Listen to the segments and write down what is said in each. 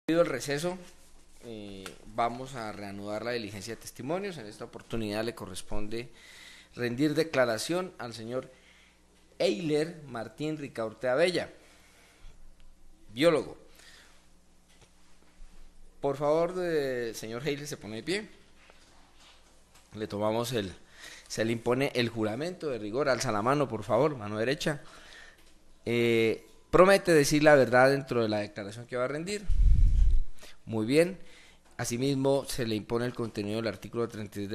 Debido al receso, vamos a reanudar la diligencia de testimonios. En esta oportunidad le corresponde rendir declaración al señor Eiler Martín Ricaurte Abella, biólogo. Por favor, señor Eiler, se pone de pie. Se le impone el juramento de rigor. Alza la mano, por favor, mano derecha. Promete decir la verdad dentro de la declaración que va a rendir. Muy bien. Asimismo, se le impone el contenido del artículo 33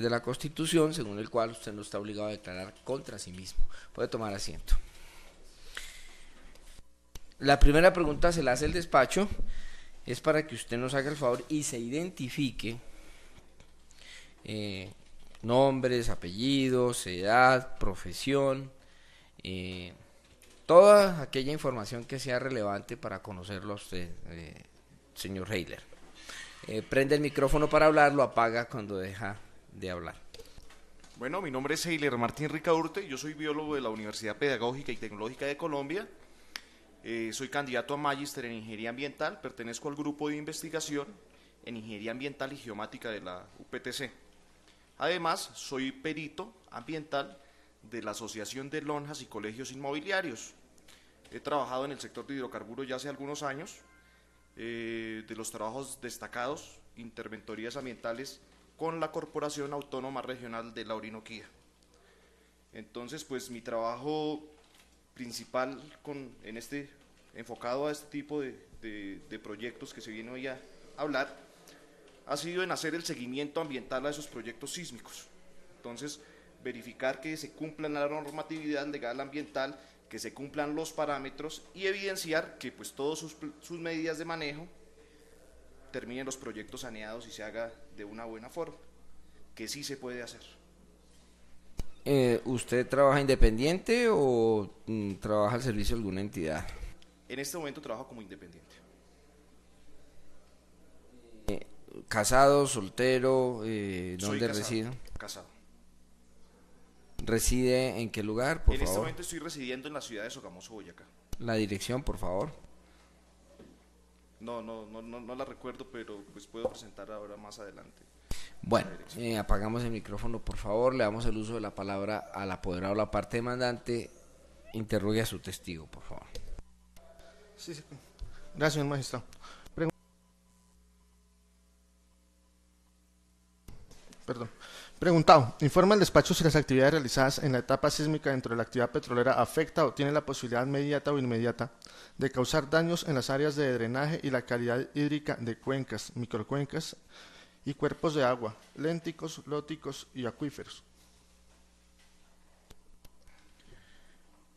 de la Constitución, según el cual usted no está obligado a declarar contra sí mismo. Puede tomar asiento. La primera pregunta se la hace el despacho. Es para que usted nos haga el favor y se identifique nombres, apellidos, edad, profesión, toda aquella información que sea relevante para conocerlo a usted, señor Eiler. Prende el micrófono para hablar, lo apaga cuando deja de hablar. Bueno, mi nombre es Eiler Martín Ricaurte, yo soy biólogo de la Universidad Pedagógica y Tecnológica de Colombia. Soy candidato a magíster en Ingeniería Ambiental, pertenezco al grupo de investigación en Ingeniería Ambiental y Geomática de la UPTC. Además, soy perito ambiental de la Asociación de Lonjas y Colegios Inmobiliarios. He trabajado en el sector de hidrocarburos ya hace algunos años, de los trabajos destacados, interventorías ambientales con la Corporación Autónoma Regional de la Orinoquía. Entonces, pues mi trabajo principal enfocado a este tipo de proyectos que se viene hoy a hablar, ha sido en hacer el seguimiento ambiental a esos proyectos sísmicos. Entonces, verificar que se cumpla la normatividad legal ambiental, que se cumplan los parámetros y evidenciar que pues todas sus medidas de manejo terminen los proyectos saneados y se haga de una buena forma, que sí se puede hacer. ¿Usted trabaja independiente o trabaja al servicio de alguna entidad? En este momento trabajo como independiente. ¿Casado, soltero? ¿Dónde reside? Casado. ¿Reside en qué lugar, por favor? En este momento estoy residiendo en la ciudad de Sogamoso, Boyacá. La dirección, por favor. No la recuerdo, pero pues puedo presentar ahora más adelante. Bueno, apagamos el micrófono, por favor. Le damos el uso de la palabra al apoderado, la parte demandante. Interrogue a su testigo, por favor. Sí. Gracias, señor magistrado. Preguntado, informa el despacho si las actividades realizadas en la etapa sísmica dentro de la actividad petrolera afecta o tiene la posibilidad inmediata o inmediata de causar daños en las áreas de drenaje y la calidad hídrica de cuencas, microcuencas y cuerpos de agua, lénticos, lóticos y acuíferos.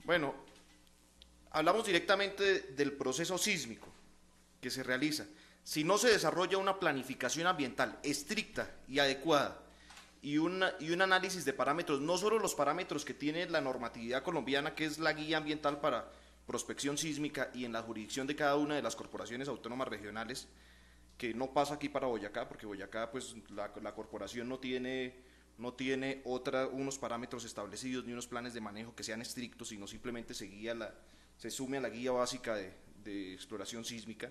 Bueno, hablamos directamente del proceso sísmico que se realiza. Si no se desarrolla una planificación ambiental estricta y adecuada y un análisis de parámetros, no solo los parámetros que tiene la normatividad colombiana, que es la guía ambiental para prospección sísmica y en la jurisdicción de cada una de las corporaciones autónomas regionales, que no pasa aquí para Boyacá, porque Boyacá, pues la corporación no tiene unos parámetros establecidos ni unos planes de manejo que sean estrictos, sino simplemente se sume a la guía básica de exploración sísmica.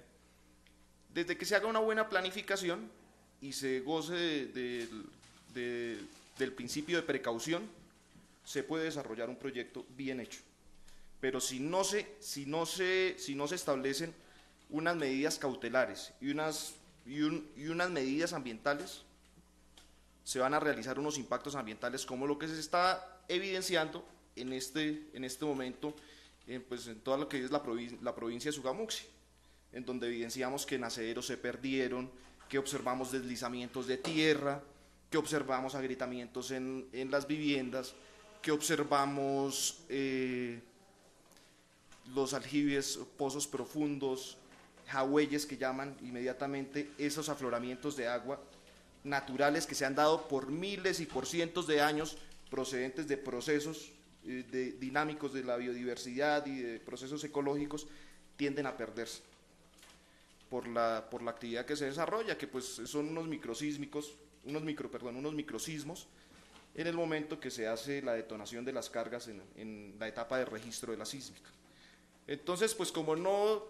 Desde que se haga una buena planificación y se goce del principio de precaución, se puede desarrollar un proyecto bien hecho. Pero si no se establecen unas medidas cautelares y unas medidas ambientales, se van a realizar unos impactos ambientales como lo que se está evidenciando en este momento pues en toda lo que es la provincia de Sogamuxi, en donde evidenciamos que nacederos se perdieron, que observamos deslizamientos de tierra, que observamos agrietamientos en las viviendas, que observamos los aljibes, pozos profundos, jagüeyes que llaman inmediatamente, esos afloramientos de agua naturales que se han dado por miles y por cientos de años, procedentes de procesos dinámicos de la biodiversidad y de procesos ecológicos, tienden a perderse por la actividad que se desarrolla, que pues son unos microsismos en el momento que se hace la detonación de las cargas en la etapa de registro de la sísmica. Entonces, pues como no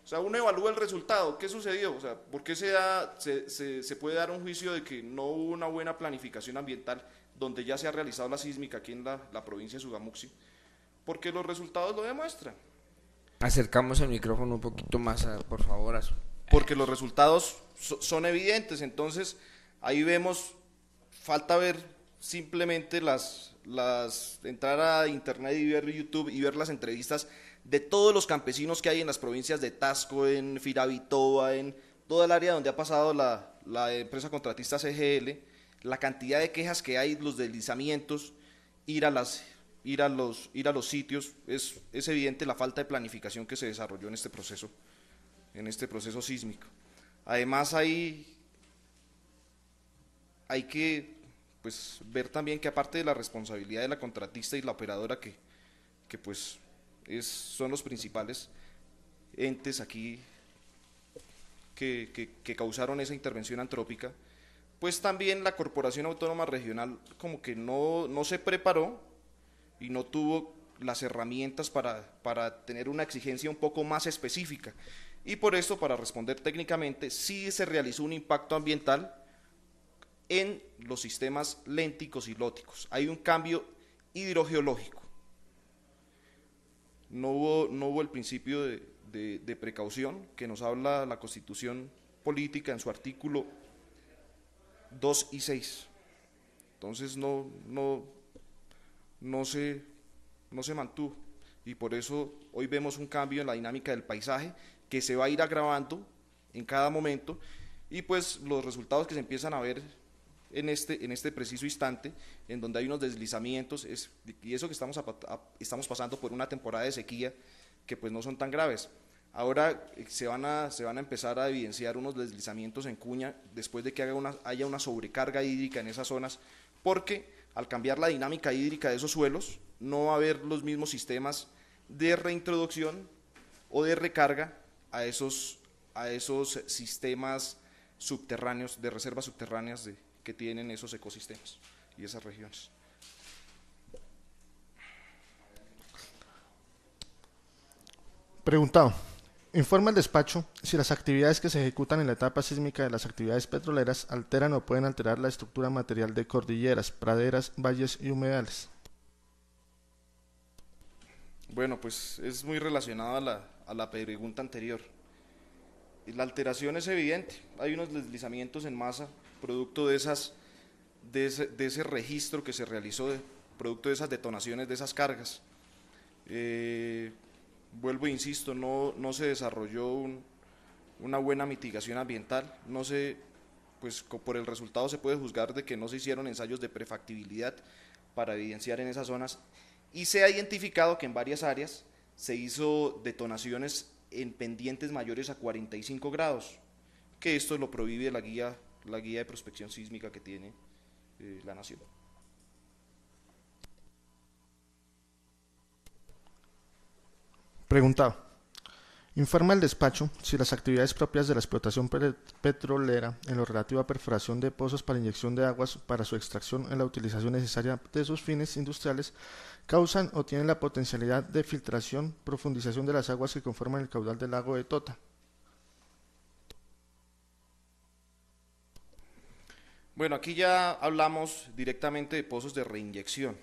O sea, uno evalúa el resultado, ¿qué sucedió? O sea, ¿por qué se puede dar un juicio de que no hubo una buena planificación ambiental donde ya se ha realizado la sísmica aquí en la provincia de Sogamuxi? Porque los resultados lo demuestran. Acercamos el micrófono un poquito más, por favor. Porque los resultados son evidentes, entonces ahí vemos, falta ver simplemente entrar a internet y ver YouTube y ver las entrevistas de todos los campesinos que hay en las provincias de Tasco, en Firavitoa, en toda el área donde ha pasado la empresa contratista CGL, la cantidad de quejas que hay, los deslizamientos, ir a los sitios, es evidente la falta de planificación que se desarrolló en este proceso sísmico. Además hay que pues ver también que aparte de la responsabilidad de la contratista y la operadora que pues son los principales entes aquí que causaron esa intervención antrópica, pues también la Corporación Autónoma Regional como que no se preparó y no tuvo las herramientas para tener una exigencia un poco más específica. Y por esto, para responder técnicamente, sí se realizó un impacto ambiental en los sistemas lénticos y lóticos. Hay un cambio hidrogeológico. No hubo el principio de precaución que nos habla la Constitución Política en su artículo 2 y 6. Entonces no se mantuvo, y por eso hoy vemos un cambio en la dinámica del paisaje que se va a ir agravando en cada momento, y pues los resultados que se empiezan a ver en este preciso instante, en donde hay unos deslizamientos, y eso que estamos pasando por una temporada de sequía que pues no son tan graves. Ahora se van a empezar a evidenciar unos deslizamientos en cuña después de que haya una sobrecarga hídrica en esas zonas, porque al cambiar la dinámica hídrica de esos suelos, no va a haber los mismos sistemas de reintroducción o de recarga a esos sistemas subterráneos, de reservas subterráneas que tienen esos ecosistemas y esas regiones. Preguntado. Informa el despacho si las actividades que se ejecutan en la etapa sísmica de las actividades petroleras alteran o pueden alterar la estructura material de cordilleras, praderas, valles y humedales. Bueno, pues es muy relacionado a la pregunta anterior. La alteración es evidente, hay unos deslizamientos en masa, producto de ese registro que se realizó, producto de esas detonaciones, de esas cargas. Vuelvo e insisto, no se desarrolló una buena mitigación ambiental, pues por el resultado se puede juzgar de que no se hicieron ensayos de prefactibilidad para evidenciar en esas zonas, y se ha identificado que en varias áreas se hizo detonaciones en pendientes mayores a 45 grados, que esto lo prohíbe la guía de prospección sísmica que tiene la nación. Preguntado. Informa el despacho si las actividades propias de la explotación petrolera en lo relativo a perforación de pozos para inyección de aguas para su extracción en la utilización necesaria de sus fines industriales causan o tienen la potencialidad de filtración, profundización de las aguas que conforman el caudal del lago de Tota. Bueno, aquí ya hablamos directamente de pozos de reinyección.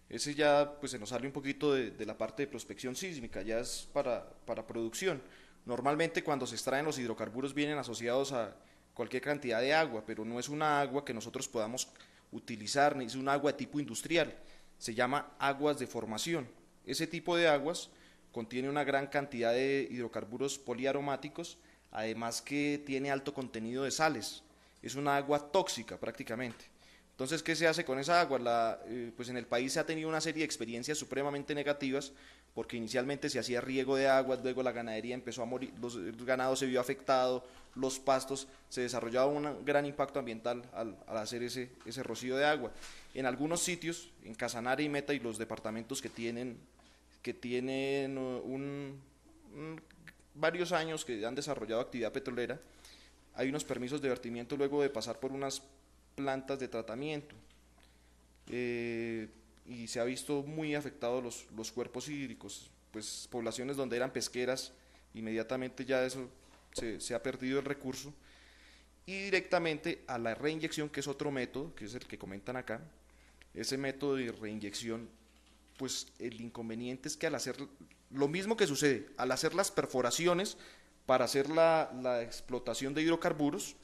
Ese ya pues se nos sale un poquito de la parte de prospección sísmica, ya es para producción. Normalmente cuando se extraen los hidrocarburos vienen asociados a cualquier cantidad de agua, pero no es una agua que nosotros podamos utilizar, ni es un agua de tipo industrial, se llama aguas de formación. Ese tipo de aguas contiene una gran cantidad de hidrocarburos poliaromáticos, además que tiene alto contenido de sales, es una agua tóxica prácticamente. Entonces, ¿qué se hace con esa agua? Pues en el país se ha tenido una serie de experiencias supremamente negativas, porque inicialmente se hacía riego de aguas, luego la ganadería empezó a morir, el ganado se vio afectado, los pastos, se desarrollaba un gran impacto ambiental al hacer ese rocío de agua. En algunos sitios, en Casanare y Meta y los departamentos que tienen varios años que han desarrollado actividad petrolera, hay unos permisos de vertimiento luego de pasar por unas plantas de tratamiento, y se ha visto muy afectados los cuerpos hídricos. pues, poblaciones donde eran pesqueras, inmediatamente ya eso se ha perdido el recurso, y directamente a la reinyección, que es otro método, que es el que comentan acá. Ese método de reinyección, pues el inconveniente es que al hacer lo mismo que sucede, al hacer las perforaciones para hacer la explotación de hidrocarburos,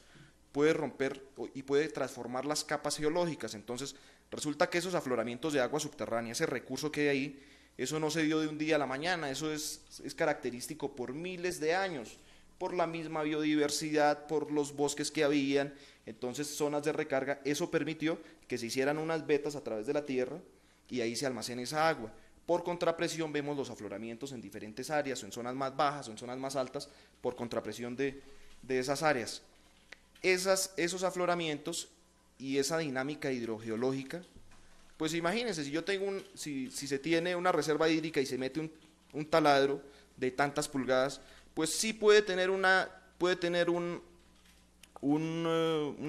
puede romper y puede transformar las capas geológicas. Entonces resulta que esos afloramientos de agua subterránea, ese recurso que hay ahí, eso no se dio de un día a la mañana, eso es característico por miles de años, por la misma biodiversidad, por los bosques que habían. Entonces zonas de recarga, eso permitió que se hicieran unas vetas a través de la tierra y ahí se almacena esa agua. Por contrapresión vemos los afloramientos en diferentes áreas, o en zonas más bajas o en zonas más altas, por contrapresión de esas áreas. Esos afloramientos y esa dinámica hidrogeológica, pues imagínense, si yo tengo si se tiene una reserva hídrica y se mete un taladro de tantas pulgadas, pues sí puede tener un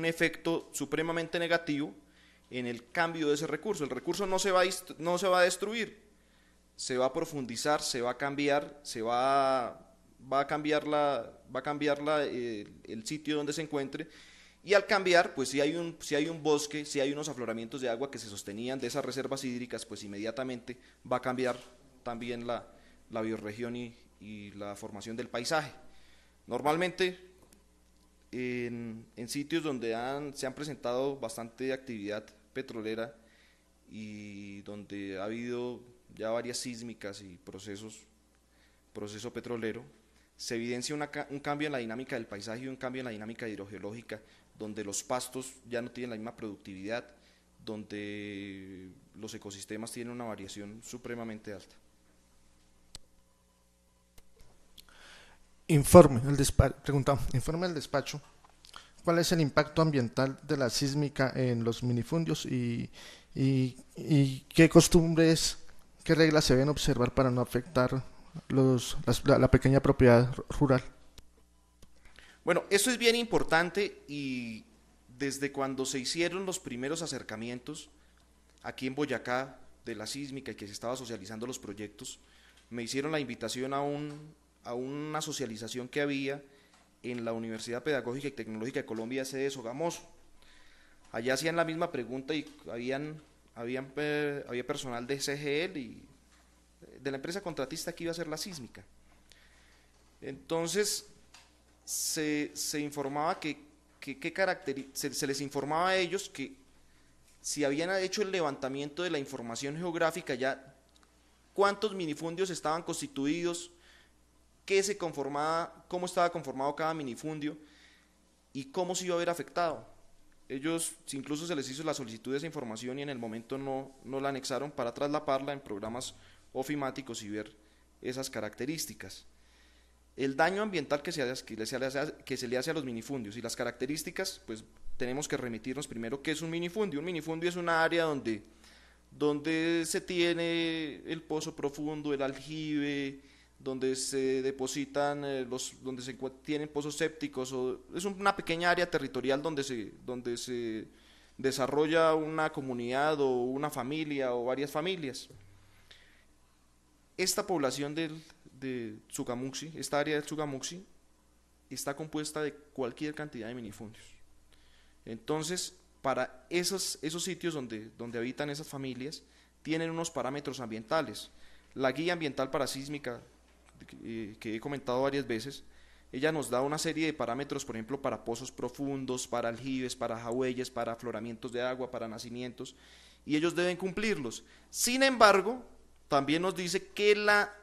efecto supremamente negativo en el cambio de ese recurso. El recurso no se va a destruir, se va a profundizar, se va a cambiar, va a cambiar el sitio donde se encuentre, y al cambiar, pues si hay un bosque, si hay unos afloramientos de agua que se sostenían de esas reservas hídricas, pues inmediatamente va a cambiar también la bioregión y la formación del paisaje. Normalmente en sitios donde se han presentado bastante actividad petrolera y donde ha habido ya varias sísmicas y proceso petrolero, se evidencia un cambio en la dinámica del paisaje y un cambio en la dinámica hidrogeológica, donde los pastos ya no tienen la misma productividad, donde los ecosistemas tienen una variación supremamente alta. Informe del despacho. ¿Cuál es el impacto ambiental de la sísmica en los minifundios y qué costumbres, qué reglas se deben observar para no afectar la pequeña propiedad rural? Bueno, eso es bien importante, y desde cuando se hicieron los primeros acercamientos aquí en Boyacá de la sísmica y que se estaba socializando los proyectos, me hicieron la invitación a una socialización que había en la Universidad Pedagógica y Tecnológica de Colombia, sede de Sogamoso. Allá hacían la misma pregunta y había personal de CGL y de la empresa contratista que iba a hacer la sísmica. Entonces se informaba se les informaba a ellos que si habían hecho el levantamiento de la información geográfica ya, cuántos minifundios estaban constituidos, cómo estaba conformado cada minifundio y cómo se iba a ver afectado. Ellos incluso se les hizo la solicitud de esa información y en el momento no la anexaron para traslaparla en programas ofimáticos y ver esas características. El daño ambiental que se le hace a los minifundios y las características, pues tenemos que remitirnos primero qué es un minifundio. Un minifundio es una área donde se tiene el pozo profundo, el aljibe, donde se depositan donde se tienen pozos sépticos, es una pequeña área territorial donde se desarrolla una comunidad o una familia o varias familias. Esta población de Tsugamuxi, esta área del Tsugamuxi, está compuesta de cualquier cantidad de minifundios. Entonces, para esos sitios donde habitan esas familias, tienen unos parámetros ambientales. La guía ambiental parasísmica, que he comentado varias veces, ella nos da una serie de parámetros, por ejemplo, para pozos profundos, para aljibes, para jagüeyes, para afloramientos de agua, para nacimientos, y ellos deben cumplirlos. Sin embargo, también nos dice que la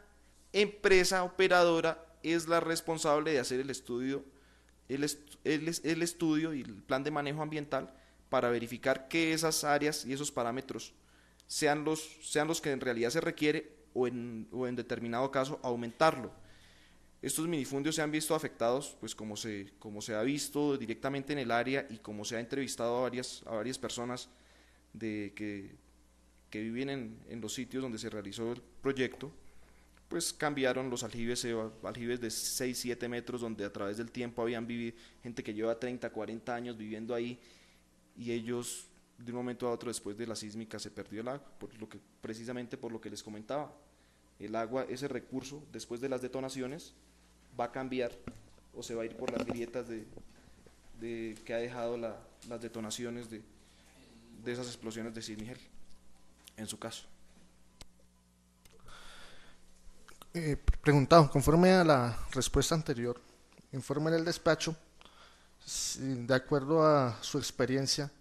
empresa operadora es la responsable de hacer el estudio y el plan de manejo ambiental para verificar que esas áreas y esos parámetros sean los que en realidad se requiere, o en determinado caso aumentarlo. Estos minifundios se han visto afectados, pues como se ha visto directamente en el área y como se ha entrevistado a varias personas que viven en los sitios donde se realizó el proyecto, pues cambiaron los aljibes de 6, 7 metros, donde a través del tiempo habían vivido gente que lleva 30, 40 años viviendo ahí, y ellos de un momento a otro después de la sísmica se perdió el agua, precisamente por lo que les comentaba. el agua, ese recurso, después de las detonaciones, va a cambiar o se va a ir por las grietas que ha dejado las detonaciones de esas explosiones de Cisne, en su caso. Preguntado, conforme a la respuesta anterior, informe el despacho, de acuerdo a su experiencia,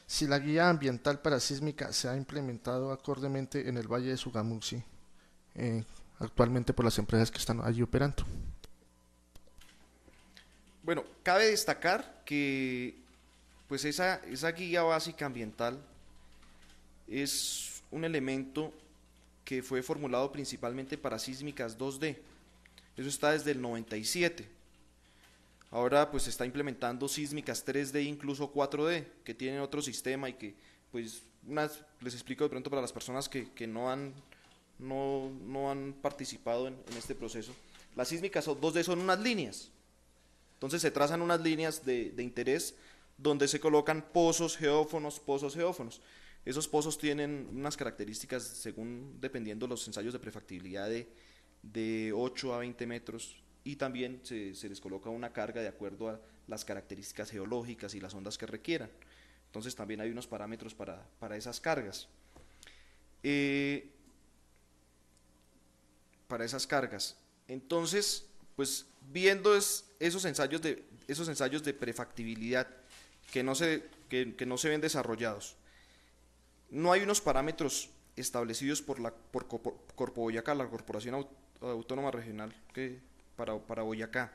si la guía ambiental parasísmica se ha implementado acordemente en el Valle de Sugamuxi, actualmente por las empresas que están allí operando. Bueno, cabe destacar que pues esa guía básica ambiental es un elemento que fue formulado principalmente para sísmicas 2D. Eso está desde el 97. Ahora pues se está implementando sísmicas 3D, incluso 4D, que tienen otro sistema y que pues les explico de pronto para las personas que no han participado en este proceso. Las sísmicas 2D son unas líneas. Entonces se trazan unas líneas de interés donde se colocan pozos geófonos. Esos pozos tienen unas características según dependiendo los ensayos de prefactibilidad de 8 a 20 metros y también se les coloca una carga de acuerdo a las características geológicas y las ondas que requieran. Entonces también hay unos parámetros para esas cargas. Entonces, pues viendo esos ensayos de prefactibilidad que no se ven desarrollados, no hay unos parámetros establecidos por Corpo Boyacá, la Corporación Autónoma Regional para Boyacá,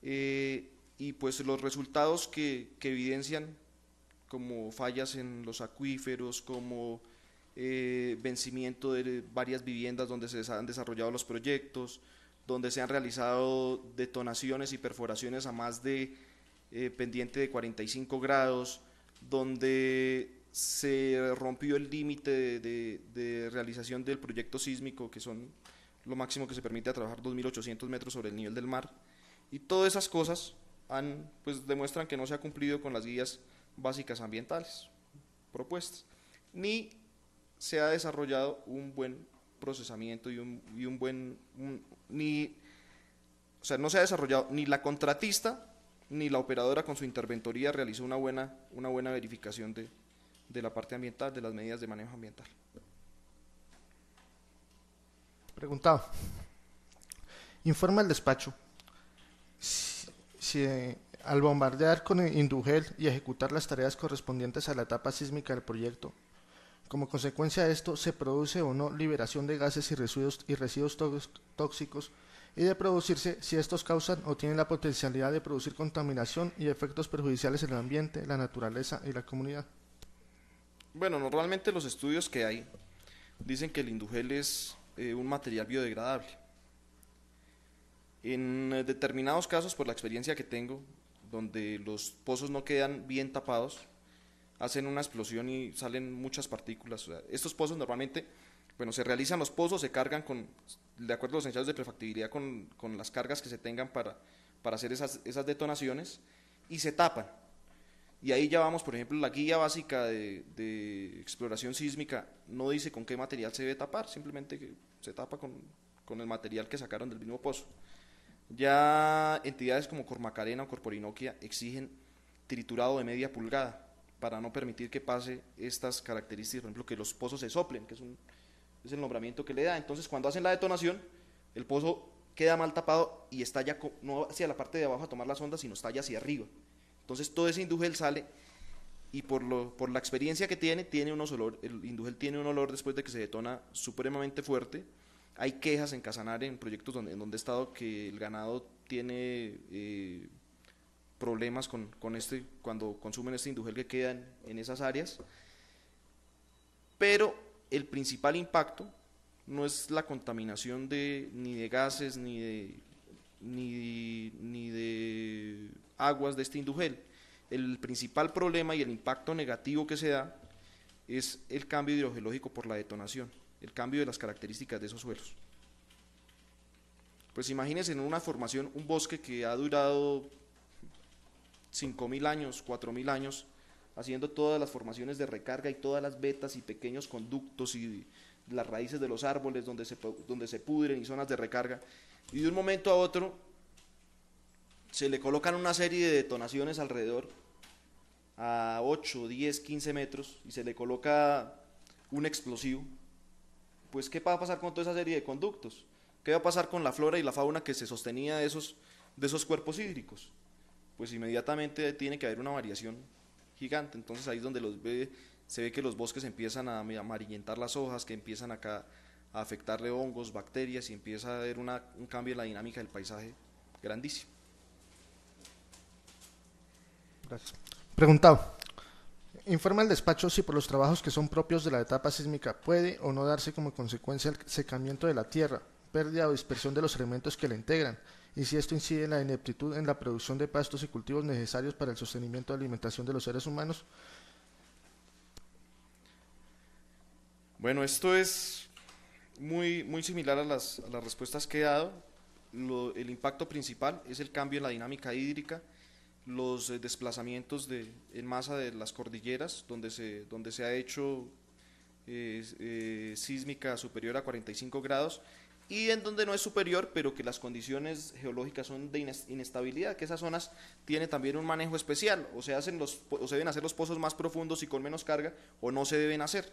y pues los resultados que evidencian como fallas en los acuíferos, como vencimiento de varias viviendas donde se han desarrollado los proyectos, donde se han realizado detonaciones y perforaciones a más de pendiente de 45 grados, donde se rompió el límite de realización del proyecto sísmico, que son lo máximo que se permite a trabajar 2.800 metros sobre el nivel del mar, y todas esas cosas pues demuestran que no se ha cumplido con las guías básicas ambientales propuestas, ni se ha desarrollado un buen procesamiento no se ha desarrollado, ni la contratista ni la operadora con su interventoría realizó una buena verificación de la parte ambiental, de las medidas de manejo ambiental. Preguntado. Informa el despacho si al bombardear con Indugel y ejecutar las tareas correspondientes a la etapa sísmica del proyecto, como consecuencia de esto se produce o no liberación de gases y residuos tóxicos, y de producirse, si estos causan o tienen la potencialidad de producir contaminación y efectos perjudiciales en el ambiente, la naturaleza y la comunidad. Bueno, normalmente los estudios que hay dicen que el Indugel es un material biodegradable. En determinados casos, por la experiencia que tengo, donde los pozos no quedan bien tapados, hacen una explosión y salen muchas partículas. O sea, estos pozos normalmente, bueno, se realizan los pozos, se cargan de acuerdo a los ensayos de prefactibilidad con las cargas que se tengan para hacer esas detonaciones, y se tapan. Y ahí ya vamos, por ejemplo, la guía básica de exploración sísmica no dice con qué material se debe tapar, simplemente que se tapa con el material que sacaron del mismo pozo. Ya entidades como Cormacarena o Corporinoquia exigen triturado de media pulgada para no permitir que pase estas características, por ejemplo, que los pozos se soplen, que es el nombramiento que le da. Entonces, cuando hacen la detonación, el pozo queda mal tapado y estalla no hacia la parte de abajo a tomar las ondas, sino estalla hacia arriba. Entonces, todo ese Indugel sale, y por la experiencia que tiene unos olor, el Indugel tiene un olor después de que se detona supremamente fuerte. Hay quejas en Casanare, en proyectos en donde he estado, que el ganado tiene problemas cuando consumen este Indugel que queda en esas áreas. Pero el principal impacto no es la contaminación ni de gases ni de aguas de este Indugel. El principal problema y el impacto negativo que se da es el cambio hidrogeológico por la detonación, el cambio de las características de esos suelos. Pues imagínense en una formación, un bosque que ha durado 5.000 años, 4.000 años, haciendo todas las formaciones de recarga y todas las vetas y pequeños conductos y las raíces de los árboles donde se pudren y zonas de recarga, y de un momento a otro se le colocan una serie de detonaciones alrededor a 8, 10, 15 metros y se le coloca un explosivo, pues ¿qué va a pasar con toda esa serie de conductos? ¿Qué va a pasar con la flora y la fauna que se sostenía de esos cuerpos hídricos? Pues inmediatamente tiene que haber una variación gigante. Entonces ahí es donde se ve que los bosques empiezan a amarillentar las hojas, que empiezan acá a afectarle hongos, bacterias, y empieza a haber un cambio en la dinámica del paisaje grandísimo. Gracias. Preguntado. Informa el despacho si por los trabajos que son propios de la etapa sísmica puede o no darse como consecuencia el secamiento de la tierra, pérdida o dispersión de los elementos que la integran, y si esto incide en la ineptitud en la producción de pastos y cultivos necesarios para el sostenimiento y alimentación de los seres humanos. Bueno, esto es muy similar a las respuestas que he dado. El impacto principal es el cambio en la dinámica hídrica, los desplazamientos en masa de las cordilleras, donde se ha hecho sísmica superior a 45 grados, y en donde no es superior, pero que las condiciones geológicas son de inestabilidad, que esas zonas tienen también un manejo especial, o se deben hacer los pozos más profundos y con menos carga, o no se deben hacer.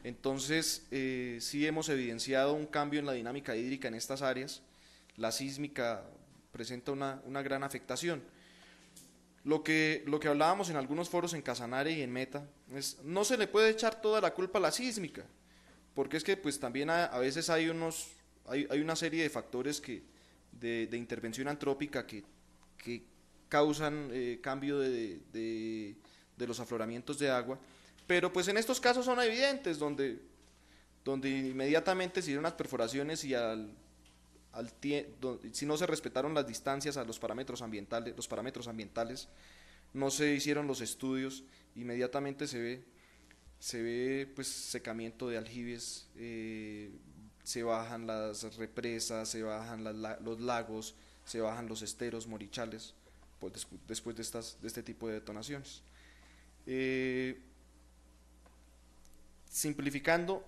Entonces, sí hemos evidenciado un cambio en la dinámica hídrica en estas áreas. La sísmica presenta una gran afectación. Lo que hablábamos en algunos foros en Casanare y en Meta es, no se le puede echar toda la culpa a la sísmica, porque es que pues también a veces hay una serie de factores de intervención antrópica que causan cambio de los afloramientos de agua, pero pues en estos casos son evidentes, donde inmediatamente se dieron las perforaciones y si no se respetaron las distancias a los parámetros ambientales, no se hicieron los estudios, inmediatamente se ve pues secamiento de aljibes, se bajan las represas, se bajan los lagos, se bajan los esteros morichales, pues después de este tipo de detonaciones. Simplificando,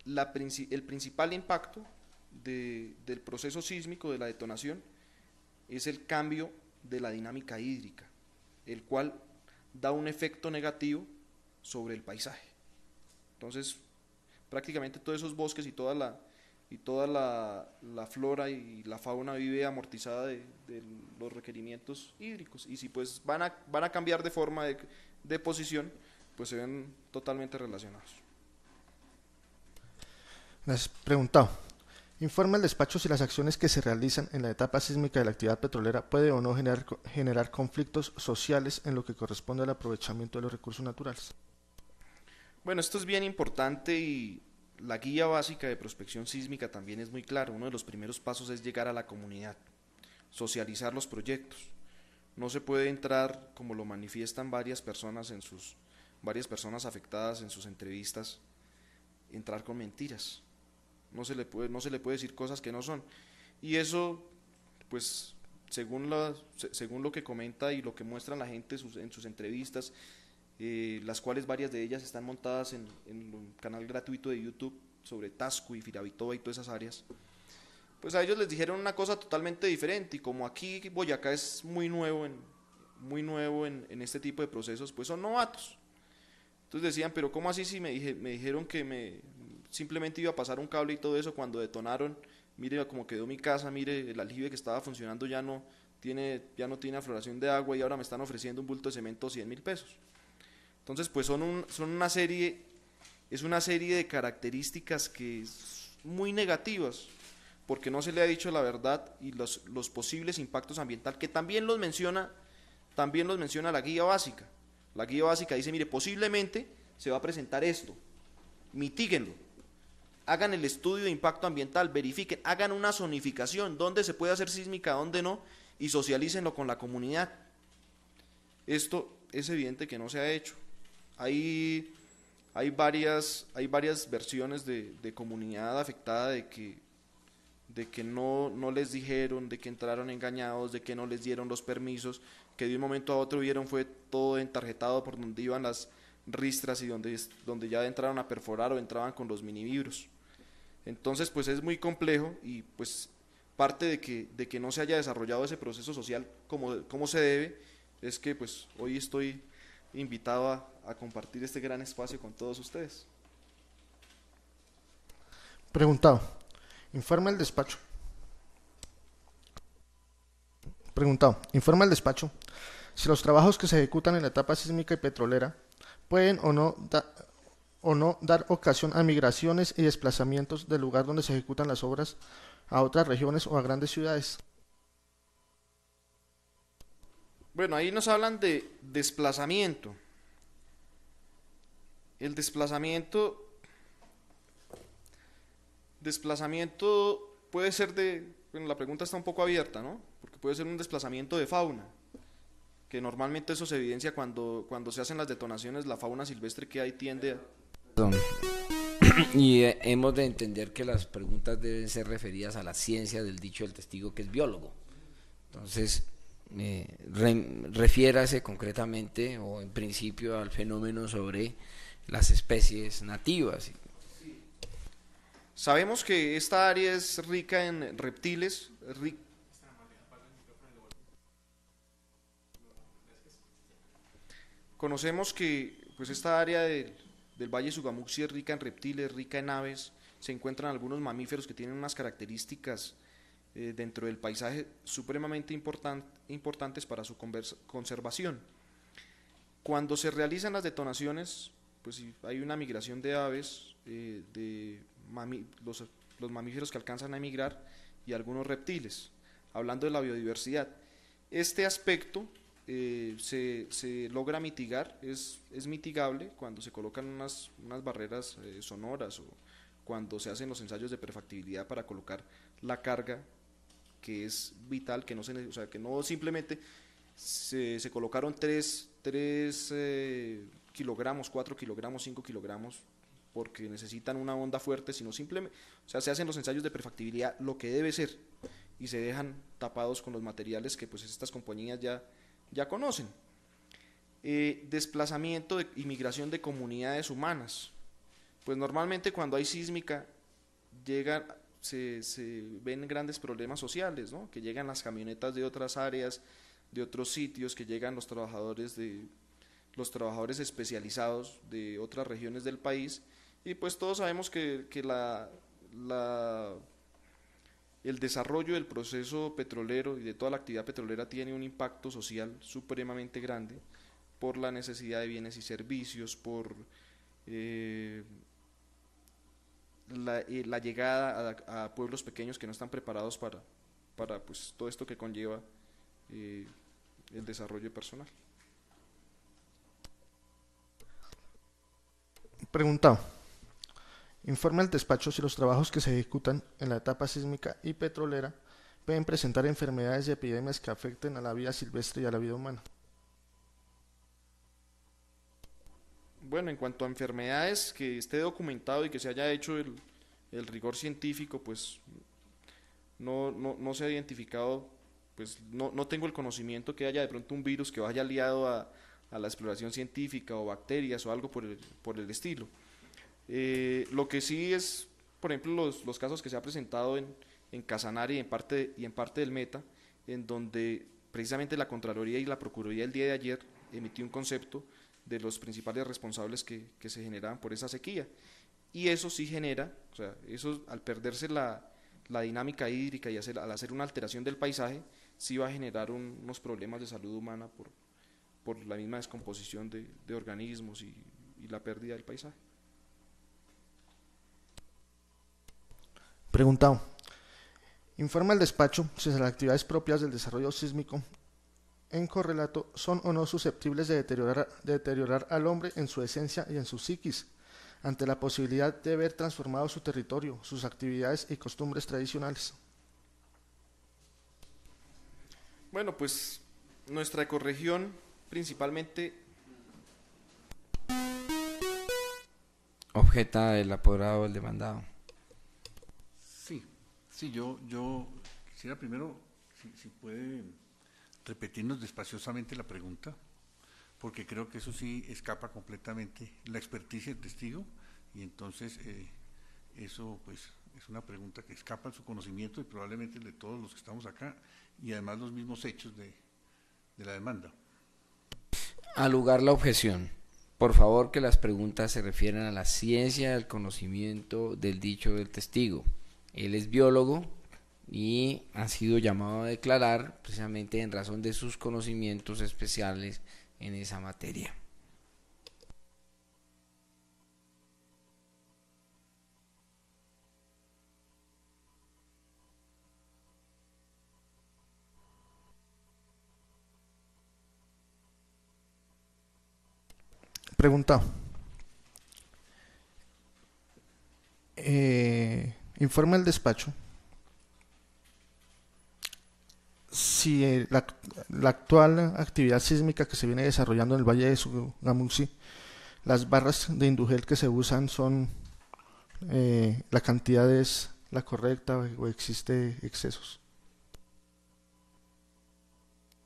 el principal impacto del proceso sísmico, de la detonación, es el cambio de la dinámica hídrica, el cual da un efecto negativo sobre el paisaje. Entonces, prácticamente todos esos bosques y toda la flora y la fauna vive amortizada de los requerimientos hídricos, y si pues van a cambiar de forma de posición, pues se ven totalmente relacionados. Gracias. Preguntado. Informa el despacho si las acciones que se realizan en la etapa sísmica de la actividad petrolera puede o no generar conflictos sociales en lo que corresponde al aprovechamiento de los recursos naturales. Bueno, esto es bien importante, y la guía básica de prospección sísmica también es muy clara. Uno de los primeros pasos es llegar a la comunidad, socializar los proyectos. No se puede entrar, como lo manifiestan varias personas afectadas en sus entrevistas, entrar con mentiras. No se le puede decir cosas que no son, y eso pues según lo que comenta y lo que muestra la gente en sus entrevistas, las cuales varias de ellas están montadas en un canal gratuito de YouTube sobre Tasco y Firavitoa y todas esas áreas, pues a ellos les dijeron una cosa totalmente diferente, y como aquí Boyacá es muy nuevo en este tipo de procesos, pues son novatos. Entonces decían, pero ¿cómo así si me dijeron que simplemente iba a pasar un cable y todo eso? Cuando detonaron, mire cómo quedó mi casa, mire el aljibe que estaba funcionando ya no tiene afloración de agua, y ahora me están ofreciendo un bulto de cemento 100.000 pesos. Entonces pues es una serie de características que es muy negativas, porque no se le ha dicho la verdad y los posibles impactos ambientales, que también los menciona la guía básica. La guía básica dice, mire, posiblemente se va a presentar esto, mitíguenlo, hagan el estudio de impacto ambiental, verifiquen, hagan una zonificación, dónde se puede hacer sísmica, dónde no, y socialícenlo con la comunidad. Esto es evidente que no se ha hecho. Hay varias versiones de comunidad afectada de que no les dijeron, de que entraron engañados, de que no les dieron los permisos, que de un momento a otro vieron fue todo entarjetado por donde iban las ristras y donde ya entraron a perforar o entraban con los minivibros. Entonces, pues es muy complejo y pues parte de que no se haya desarrollado ese proceso social como se debe, es que pues hoy estoy invitado a compartir este gran espacio con todos ustedes. Preguntado. Informa el despacho. Preguntado. Informa el despacho si los trabajos que se ejecutan en la etapa sísmica y petrolera pueden o no dar ocasión a migraciones y desplazamientos del lugar donde se ejecutan las obras a otras regiones o a grandes ciudades. Bueno, ahí nos hablan de desplazamiento. El desplazamiento puede ser bueno, la pregunta está un poco abierta, ¿no? Porque puede ser un desplazamiento de fauna, que normalmente eso se evidencia cuando se hacen las detonaciones, la fauna silvestre que hay tiende a... Perdón. Y hemos de entender que las preguntas deben ser referidas a la ciencia del dicho del testigo, que es biólogo. Entonces, refiérase concretamente o en principio al fenómeno sobre las especies nativas. Sabemos que esta área es rica en reptiles, conocemos que pues esta área del Valle Sugamuxi es rica en reptiles, rica en aves, se encuentran algunos mamíferos que tienen unas características dentro del paisaje supremamente importantes para su conservación. Cuando se realizan las detonaciones, pues hay una migración de aves, los mamíferos que alcanzan a emigrar y algunos reptiles, hablando de la biodiversidad. Este aspecto se logra mitigar, es mitigable cuando se colocan unas barreras sonoras o cuando se hacen los ensayos de prefactibilidad para colocar la carga que es vital, que no simplemente se colocaron 3 kilogramos, 4 kilogramos, 5 kilogramos porque necesitan una onda fuerte, sino simplemente, se hacen los ensayos de prefactibilidad lo que debe ser y se dejan tapados con los materiales que pues estas compañías ya conocen. Desplazamiento y migración de comunidades humanas. Pues normalmente cuando hay sísmica se ven grandes problemas sociales, ¿no? Que llegan las camionetas de otras áreas, de otros sitios, que llegan los trabajadores especializados de otras regiones del país, y pues todos sabemos que el desarrollo del proceso petrolero y de toda la actividad petrolera tiene un impacto social supremamente grande por la necesidad de bienes y servicios, por la llegada a pueblos pequeños que no están preparados para pues, todo esto que conlleva el desarrollo personal. Preguntado. Informa el despacho si los trabajos que se ejecutan en la etapa sísmica y petrolera pueden presentar enfermedades y epidemias que afecten a la vida silvestre y a la vida humana. Bueno, en cuanto a enfermedades, que esté documentado y que se haya hecho el rigor científico, pues no se ha identificado, pues no tengo el conocimiento que haya de pronto un virus que vaya liado a la exploración científica o bacterias o algo por el estilo. Lo que sí es, por ejemplo, los casos que se ha presentado en Casanare y en parte del Meta, en donde precisamente la Contraloría y la Procuraduría el día de ayer emitió un concepto de los principales responsables que se generaban por esa sequía. Y eso sí genera, o sea, eso al perderse la dinámica hídrica y al hacer una alteración del paisaje, sí va a generar unos problemas de salud humana por la misma descomposición de organismos y la pérdida del paisaje. Preguntado. Informa el despacho si las actividades propias del desarrollo sísmico en correlato son o no susceptibles de deteriorar al hombre en su esencia y en su psiquis, ante la posibilidad de ver transformado su territorio, sus actividades y costumbres tradicionales. Bueno, pues nuestra ecorregión principalmente Objeta el apoderado o el demandado. Sí, yo quisiera primero, si puede repetirnos despaciosamente la pregunta, porque creo que eso sí escapa completamente la experticia del testigo, y entonces eso pues Es una pregunta que escapa a su conocimiento y probablemente el de todos los que estamos acá, y además los mismos hechos de la demanda. Al lugar la objeción. Por favor, que las preguntas se refieran a la ciencia del conocimiento del dicho del testigo. Él es biólogo y ha sido llamado a declarar precisamente en razón de sus conocimientos especiales en esa materia. Pregunta. Informa el despacho si la actual actividad sísmica que se viene desarrollando en el Valle de Sogamuxi, las barras de Indugel que se usan son, la cantidad es la correcta o existe excesos.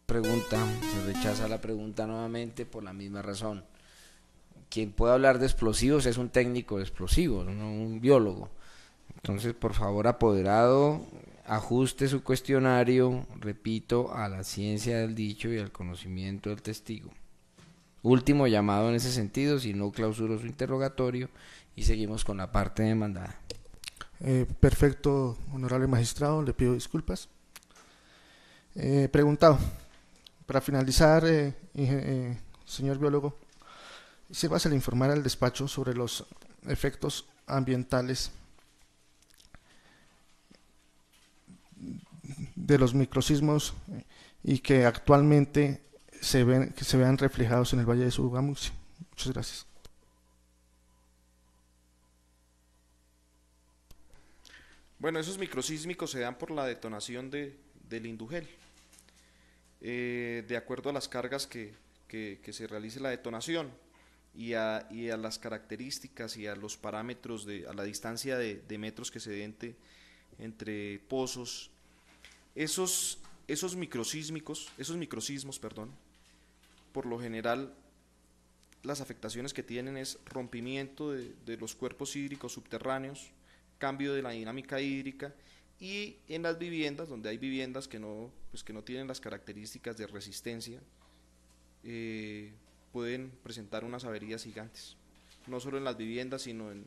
Pregunta, se rechaza la pregunta nuevamente por la misma razón. Quien puede hablar de explosivos es un técnico de explosivos, no un biólogo. Entonces, por favor, apoderado, ajuste su cuestionario, repito, a la ciencia del dicho y al conocimiento del testigo. Último llamado en ese sentido, si no clausuro su interrogatorio y seguimos con la parte demandada. Perfecto, honorable magistrado, le pido disculpas. Preguntado, para finalizar, señor biólogo, sírvase al informar al despacho sobre los efectos ambientales de los microsismos y que actualmente se vean reflejados en el Valle de Sogamuxi. Muchas gracias. Bueno, esos microsísmicos se dan por la detonación del Indugel. De acuerdo a las cargas que se realice la detonación y a las características y a los parámetros, a la distancia de metros que se den entre pozos, esos microsismos, por lo general las afectaciones que tienen es rompimiento de los cuerpos hídricos subterráneos, cambio de la dinámica hídrica, y en las viviendas, donde hay viviendas que no tienen las características de resistencia, pueden presentar unas averías gigantes, no solo en las viviendas, sino en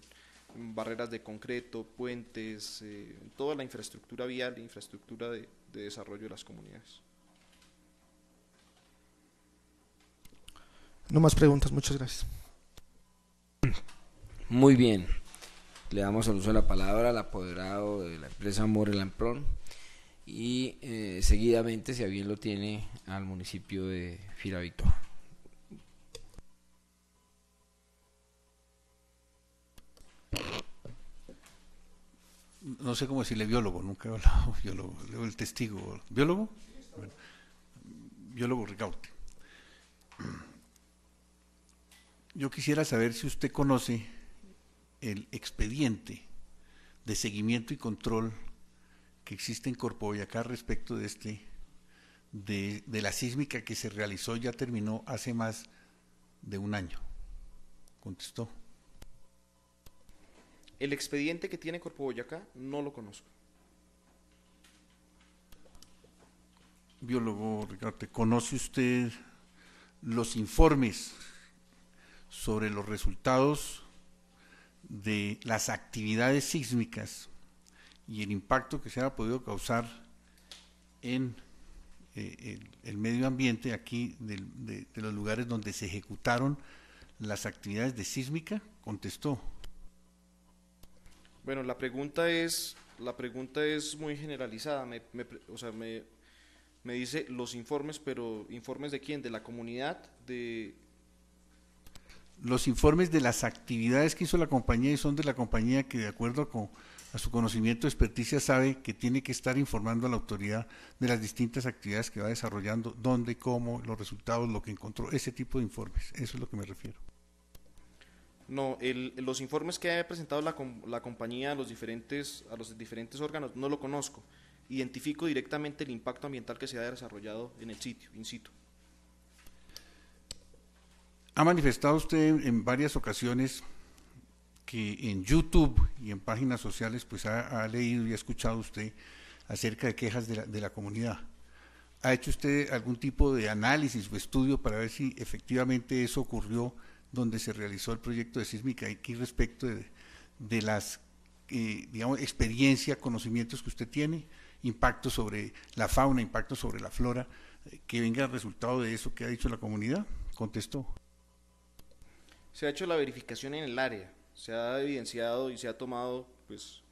barreras de concreto, puentes, en toda la infraestructura vial, infraestructura de desarrollo de las comunidades. No más preguntas, muchas gracias. Muy bien, le damos el uso de la palabra al apoderado de la empresa Morel & Pron y seguidamente, si a bien lo tiene, al municipio de Firavito. No sé cómo decirle biólogo, nunca he hablado biólogo, el testigo. ¿Biólogo? Bueno, biólogo Ricaurte. Yo quisiera saber si usted conoce el expediente de seguimiento y control que existe en Corpo Boyacá respecto de la sísmica que se realizó, ya terminó hace más de un año. Contestó. El expediente que tiene Corpo Boyacá no lo conozco. Biólogo Ricardo, ¿conoce usted los informes sobre los resultados de las actividades sísmicas y el impacto que se ha podido causar en el medio ambiente aquí de los lugares donde se ejecutaron las actividades de sísmica? Contestó. Bueno, la pregunta es muy generalizada. Me dice los informes, pero ¿informes de quién? ¿De la comunidad? Los informes de las actividades que hizo la compañía, y son de la compañía que, de acuerdo a su conocimiento, experticia, sabe que tiene que estar informando a la autoridad de las distintas actividades que va desarrollando, dónde, cómo, los resultados, lo que encontró, ese tipo de informes. Eso es lo que me refiero. No, los informes que ha presentado la compañía a los diferentes órganos no lo conozco. Identifico directamente el impacto ambiental que se ha desarrollado en el sitio, in situ. Ha manifestado usted en varias ocasiones que en YouTube y en páginas sociales pues ha leído y ha escuchado usted acerca de quejas de la comunidad. ¿Ha hecho usted algún tipo de análisis o estudio para ver si efectivamente eso ocurrió donde se realizó el proyecto de sísmica aquí respecto de las, digamos, experiencia, conocimientos que usted tiene, impacto sobre la fauna, impacto sobre la flora, que venga el resultado de eso que ha dicho la comunidad? Contestó. Se ha hecho la verificación en el área, se ha evidenciado y se ha tomado pues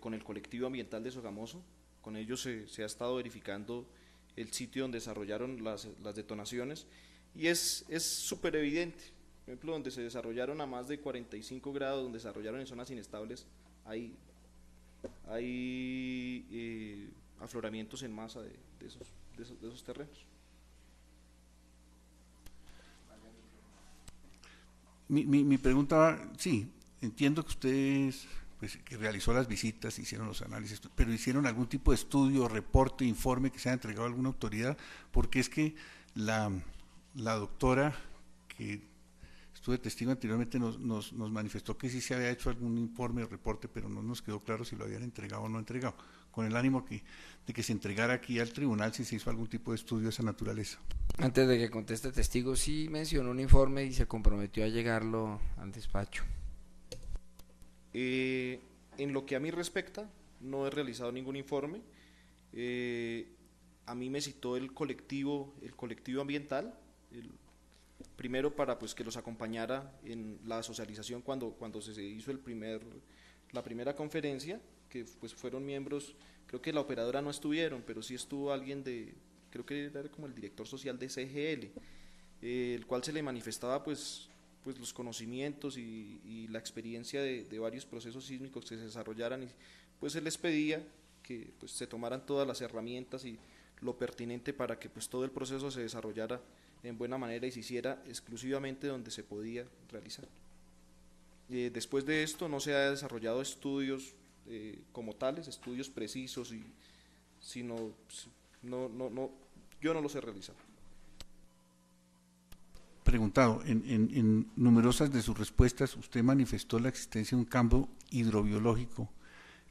con el colectivo ambiental de Sogamoso, con ellos se ha estado verificando el sitio donde desarrollaron las detonaciones y es súper evidente. Por ejemplo, donde se desarrollaron a más de 45 grados, donde desarrollaron en zonas inestables, hay afloramientos en masa de esos terrenos. Mi pregunta va, sí, entiendo que ustedes pues, que realizó las visitas, hicieron los análisis, pero hicieron algún tipo de estudio, reporte, informe que se haya entregado a alguna autoridad, porque es que la doctora que estuve testigo anteriormente nos manifestó que sí se había hecho algún informe o reporte, pero no nos quedó claro si lo habían entregado o no entregado, con el ánimo de que se entregara aquí al tribunal si se hizo algún tipo de estudio de esa naturaleza. Antes de que conteste testigo, sí mencionó un informe y se comprometió a llegarlo al despacho. En lo que a mí respecta, no he realizado ningún informe. A mí me citó el colectivo ambiental, primero para pues que los acompañara en la socialización cuando se hizo la primera conferencia, que pues fueron miembros, creo que la operadora no estuvieron, pero sí estuvo alguien creo que era como el director social de CGL, el cual se le manifestaba pues los conocimientos y la experiencia de varios procesos sísmicos que se desarrollaran, y pues se les pedía que pues se tomaran todas las herramientas y lo pertinente para que pues todo el proceso se desarrollara en buena manera y se hiciera exclusivamente donde se podía realizar. Después de esto no se ha desarrollado estudios como tales, estudios precisos, sino yo no los he realizado. Preguntado, en numerosas de sus respuestas usted manifestó la existencia de un cambio hidrobiológico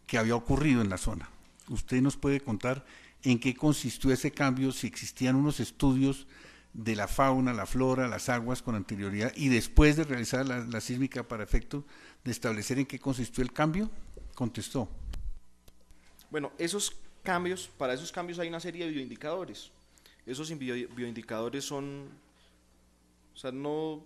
que había ocurrido en la zona. ¿Usted nos puede contar en qué consistió ese cambio, si existían unos estudios de la fauna, la flora, las aguas con anterioridad y después de realizar la sísmica para efecto de establecer en qué consistió el cambio? Contestó. Bueno, para esos cambios hay una serie de bioindicadores. Esos bioindicadores son... O sea, no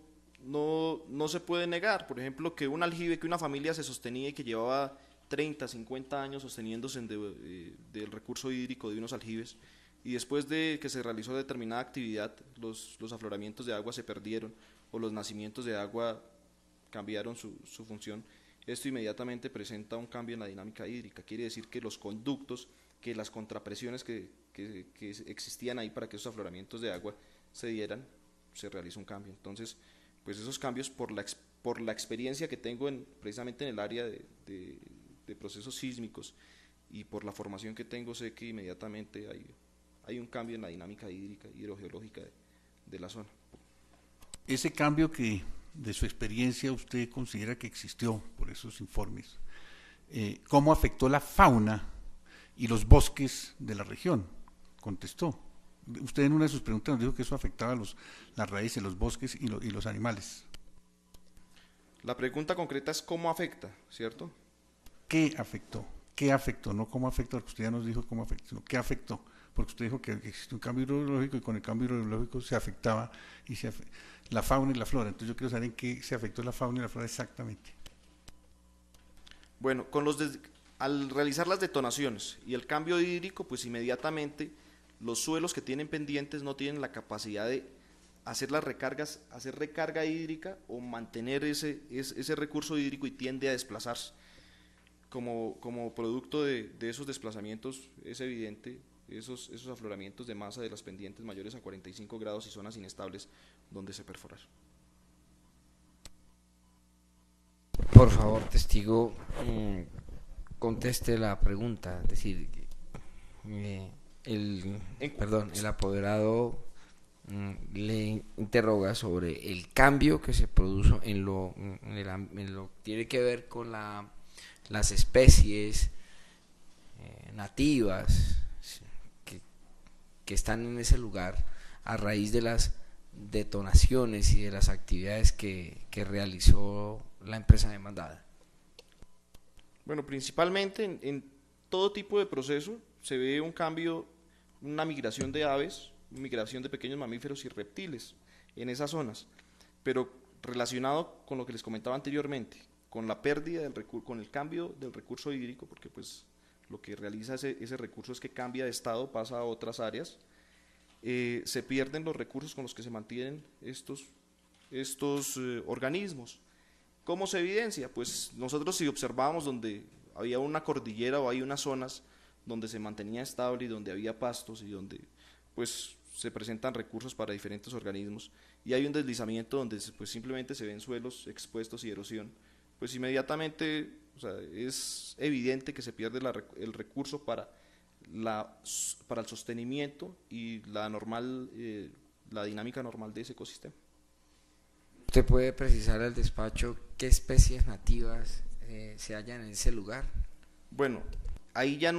se puede negar, por ejemplo, que un aljibe, que una familia se sostenía y que llevaba 30, 50 años sosteniéndose del recurso hídrico de unos aljibes, y después de que se realizó determinada actividad, los afloramientos de agua se perdieron o los nacimientos de agua cambiaron su función. Esto inmediatamente presenta un cambio en la dinámica hídrica. Quiere decir que los conductos, que las contrapresiones que existían ahí para que esos afloramientos de agua se dieran, se realiza un cambio. Entonces, pues esos cambios por la experiencia que tengo precisamente en el área de procesos sísmicos y por la formación que tengo, sé que inmediatamente hay un cambio en la dinámica hídrica y hidrogeológica de la zona. Ese cambio que de su experiencia usted considera que existió por esos informes, ¿cómo afectó la fauna y los bosques de la región? Contestó. Usted en una de sus preguntas nos dijo que eso afectaba las raíces, los bosques y los animales. La pregunta concreta es cómo afecta, ¿cierto? ¿Qué afectó? ¿Qué afectó? No cómo afectó, porque usted ya nos dijo cómo afectó, sino qué afectó. Porque usted dijo que existió un cambio hidrológico y con el cambio hidrológico se afectaba la fauna y la flora. Entonces yo quiero saber en qué se afectó la fauna y la flora exactamente. Bueno, al realizar las detonaciones y el cambio hídrico, pues inmediatamente los suelos que tienen pendientes no tienen la capacidad de hacer las recargas, hacer recarga hídrica o mantener ese recurso hídrico, y tiende a desplazarse. Como producto de esos desplazamientos es evidente esos afloramientos de masa de las pendientes mayores a 45 grados y zonas inestables donde se perforaron. Por favor, testigo, conteste la pregunta, es decir, el apoderado le interroga sobre el cambio que se produjo en lo que tiene que ver con las especies nativas que están en ese lugar a raíz de las detonaciones y de las actividades que realizó la empresa demandada. Bueno, principalmente en todo tipo de proceso se ve un cambio, una migración de aves, migración de pequeños mamíferos y reptiles en esas zonas, pero relacionado con lo que les comentaba anteriormente, con la pérdida del recurso, con el cambio del recurso hídrico, porque pues lo que realiza ese recurso es que cambia de estado, pasa a otras áreas, se pierden los recursos con los que se mantienen estos organismos. ¿Cómo se evidencia? Pues nosotros si observábamos donde había una cordillera o hay unas zonas donde se mantenía estable y donde había pastos y donde pues se presentan recursos para diferentes organismos y hay un deslizamiento donde pues simplemente se ven suelos expuestos y erosión, pues inmediatamente, o sea, es evidente que se pierde el recurso para el sostenimiento y la dinámica normal de ese ecosistema. ¿Usted puede precisar al despacho qué especies nativas se hallan en ese lugar? Bueno, ahí ya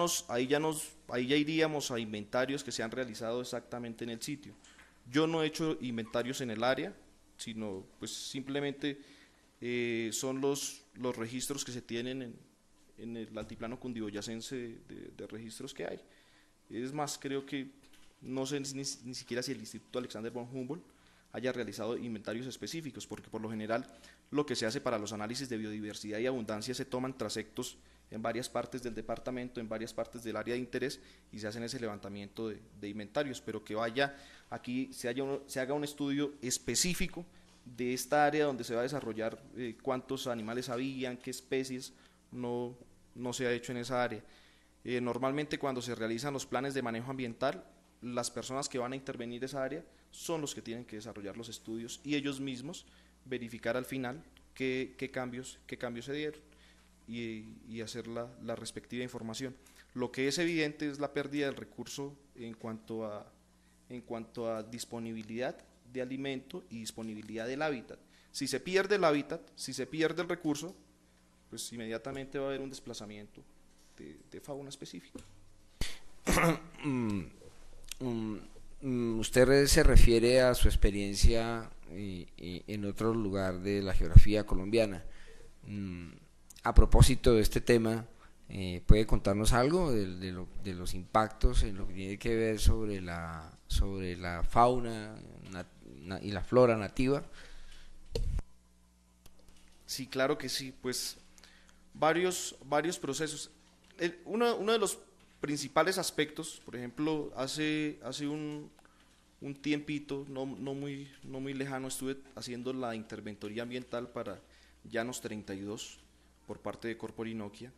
iríamos a inventarios que se han realizado exactamente en el sitio. Yo no he hecho inventarios en el área, sino pues simplemente son los registros que se tienen en el altiplano cundiboyacense de registros que hay. Es más, creo que no sé ni siquiera si el Instituto Alexander von Humboldt haya realizado inventarios específicos, porque por lo general lo que se hace para los análisis de biodiversidad y abundancia se toman trasectos en varias partes del departamento, en varias partes del área de interés y se hacen ese levantamiento de inventarios, pero que aquí se haga un estudio específico de esta área donde se va a desarrollar cuántos animales habían, qué especies, no se ha hecho en esa área. Normalmente cuando se realizan los planes de manejo ambiental, las personas que van a intervenir esa área son los que tienen que desarrollar los estudios y ellos mismos verificar al final qué cambios se dieron y hacer la respectiva información. Lo que es evidente es la pérdida del recurso en cuanto a disponibilidad de alimento y disponibilidad del hábitat. Si se pierde el hábitat, si se pierde el recurso, pues inmediatamente va a haber un desplazamiento de fauna específica. Usted se refiere a su experiencia en otro lugar de la geografía colombiana. A propósito de este tema, ¿puede contarnos algo de los impactos en lo que tiene que ver sobre la fauna y la flora nativa? Sí, claro que sí, pues varios procesos. Uno de los principales aspectos, por ejemplo, hace un tiempito, no muy lejano, estuve haciendo la interventoría ambiental para Llanos 32 por parte de Corporinoquia,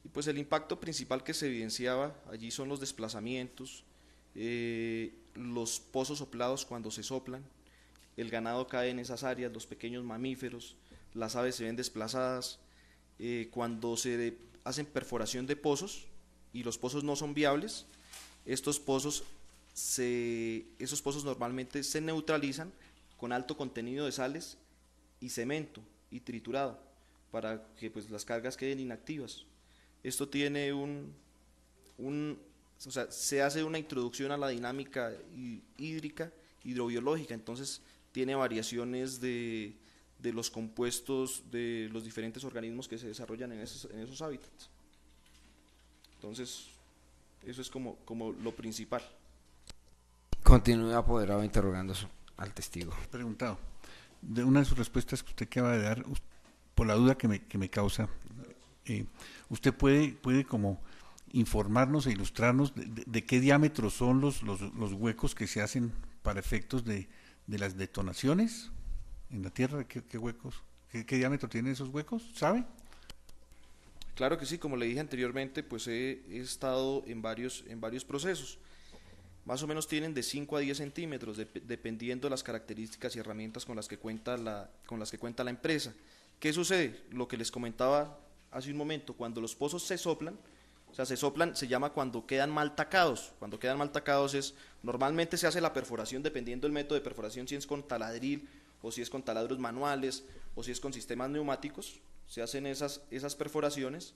y pues el impacto principal que se evidenciaba allí son los desplazamientos, los pozos soplados cuando se soplan, el ganado cae en esas áreas, los pequeños mamíferos, las aves se ven desplazadas, cuando se hacen perforación de pozos y los pozos no son viables, esos pozos normalmente se neutralizan con alto contenido de sales y cemento y triturado para que pues las cargas queden inactivas. Esto tiene o sea, se hace una introducción a la dinámica hídrica, hidrobiológica, entonces tiene variaciones de los compuestos de los diferentes organismos que se desarrollan en esos hábitats. Entonces, eso es como lo principal. Continúe, apoderado, interrogando al testigo. Preguntado, de una de sus respuestas que usted acaba de dar, por la duda que me causa, usted puede como informarnos e ilustrarnos de qué diámetro son los huecos que se hacen para efectos de las detonaciones en la tierra. ¿Qué huecos? ¿Qué diámetro tienen esos huecos? ¿Sabe? Claro que sí, como le dije anteriormente, pues he estado en varios procesos. Más o menos tienen de 5 a 10 centímetros, dependiendo de las características y herramientas con las que cuenta la empresa. ¿Qué sucede? Lo que les comentaba hace un momento, cuando los pozos se soplan, O sea, se soplan, se llama cuando quedan mal tacados. Cuando quedan mal tacados normalmente se hace la perforación dependiendo del método de perforación, si es con taladril o si es con taladros manuales o si es con sistemas neumáticos. Se hacen esas perforaciones,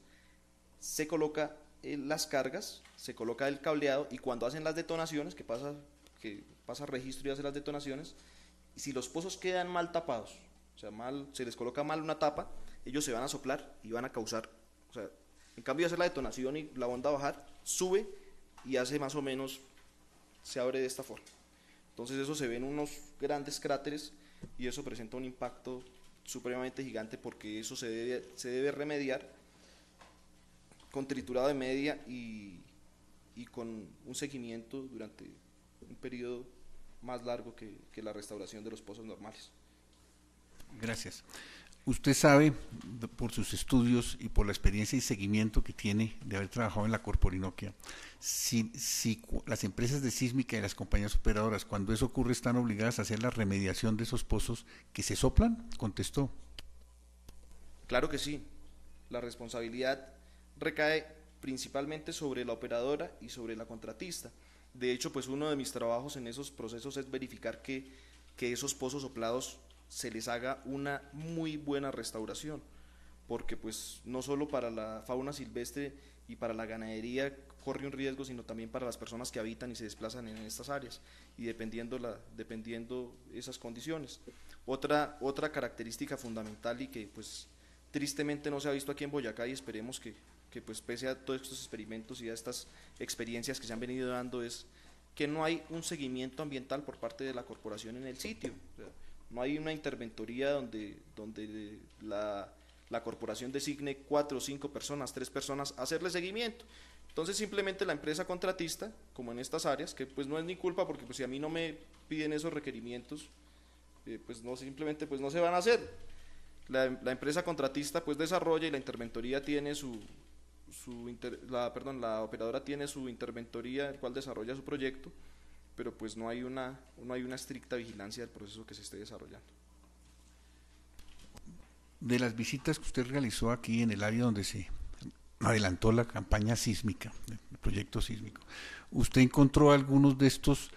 se coloca las cargas, se coloca el cableado y cuando hacen las detonaciones, que pasa registro y hace las detonaciones, y si los pozos quedan mal tapados, o sea, se les coloca mal una tapa, ellos se van a soplar y van a causar, o sea, en cambio de hacer la detonación y la onda bajar, sube y hace más o menos, se abre de esta forma. Entonces eso se ven unos grandes cráteres y eso presenta un impacto supremamente gigante porque eso se debe remediar con triturado de media y con un seguimiento durante un periodo más largo que la restauración de los pozos normales. Gracias. Usted sabe, por sus estudios y por la experiencia y seguimiento que tiene de haber trabajado en la Corporinoquia, si las empresas de sísmica y las compañías operadoras, cuando eso ocurre, están obligadas a hacer la remediación de esos pozos que se soplan, contestó. Claro que sí. La responsabilidad recae principalmente sobre la operadora y sobre la contratista. De hecho, pues uno de mis trabajos en esos procesos es verificar que esos pozos soplados se les haga una muy buena restauración, porque pues no solo para la fauna silvestre y para la ganadería corre un riesgo, sino también para las personas que habitan y se desplazan en estas áreas, y dependiendo esas condiciones. Otra característica fundamental y que pues tristemente no se ha visto aquí en Boyacá, y esperemos que pues pese a todos estos experimentos y a estas experiencias que se han venido dando, es que no hay un seguimiento ambiental por parte de la corporación en el sitio. O sea, no hay una interventoría donde la corporación designe 4 o 5 personas, 3 personas a hacerle seguimiento. Entonces simplemente la empresa contratista, como en estas áreas, que pues no es mi culpa porque pues si a mí no me piden esos requerimientos, pues no, simplemente pues no se van a hacer. La empresa contratista pues desarrolla y la interventoría tiene la operadora tiene su interventoría, el cual desarrolla su proyecto, pero pues no hay una estricta vigilancia del proceso que se esté desarrollando. De las visitas que usted realizó aquí en el área donde se adelantó la campaña sísmica, el proyecto sísmico, ¿usted encontró algunos de estos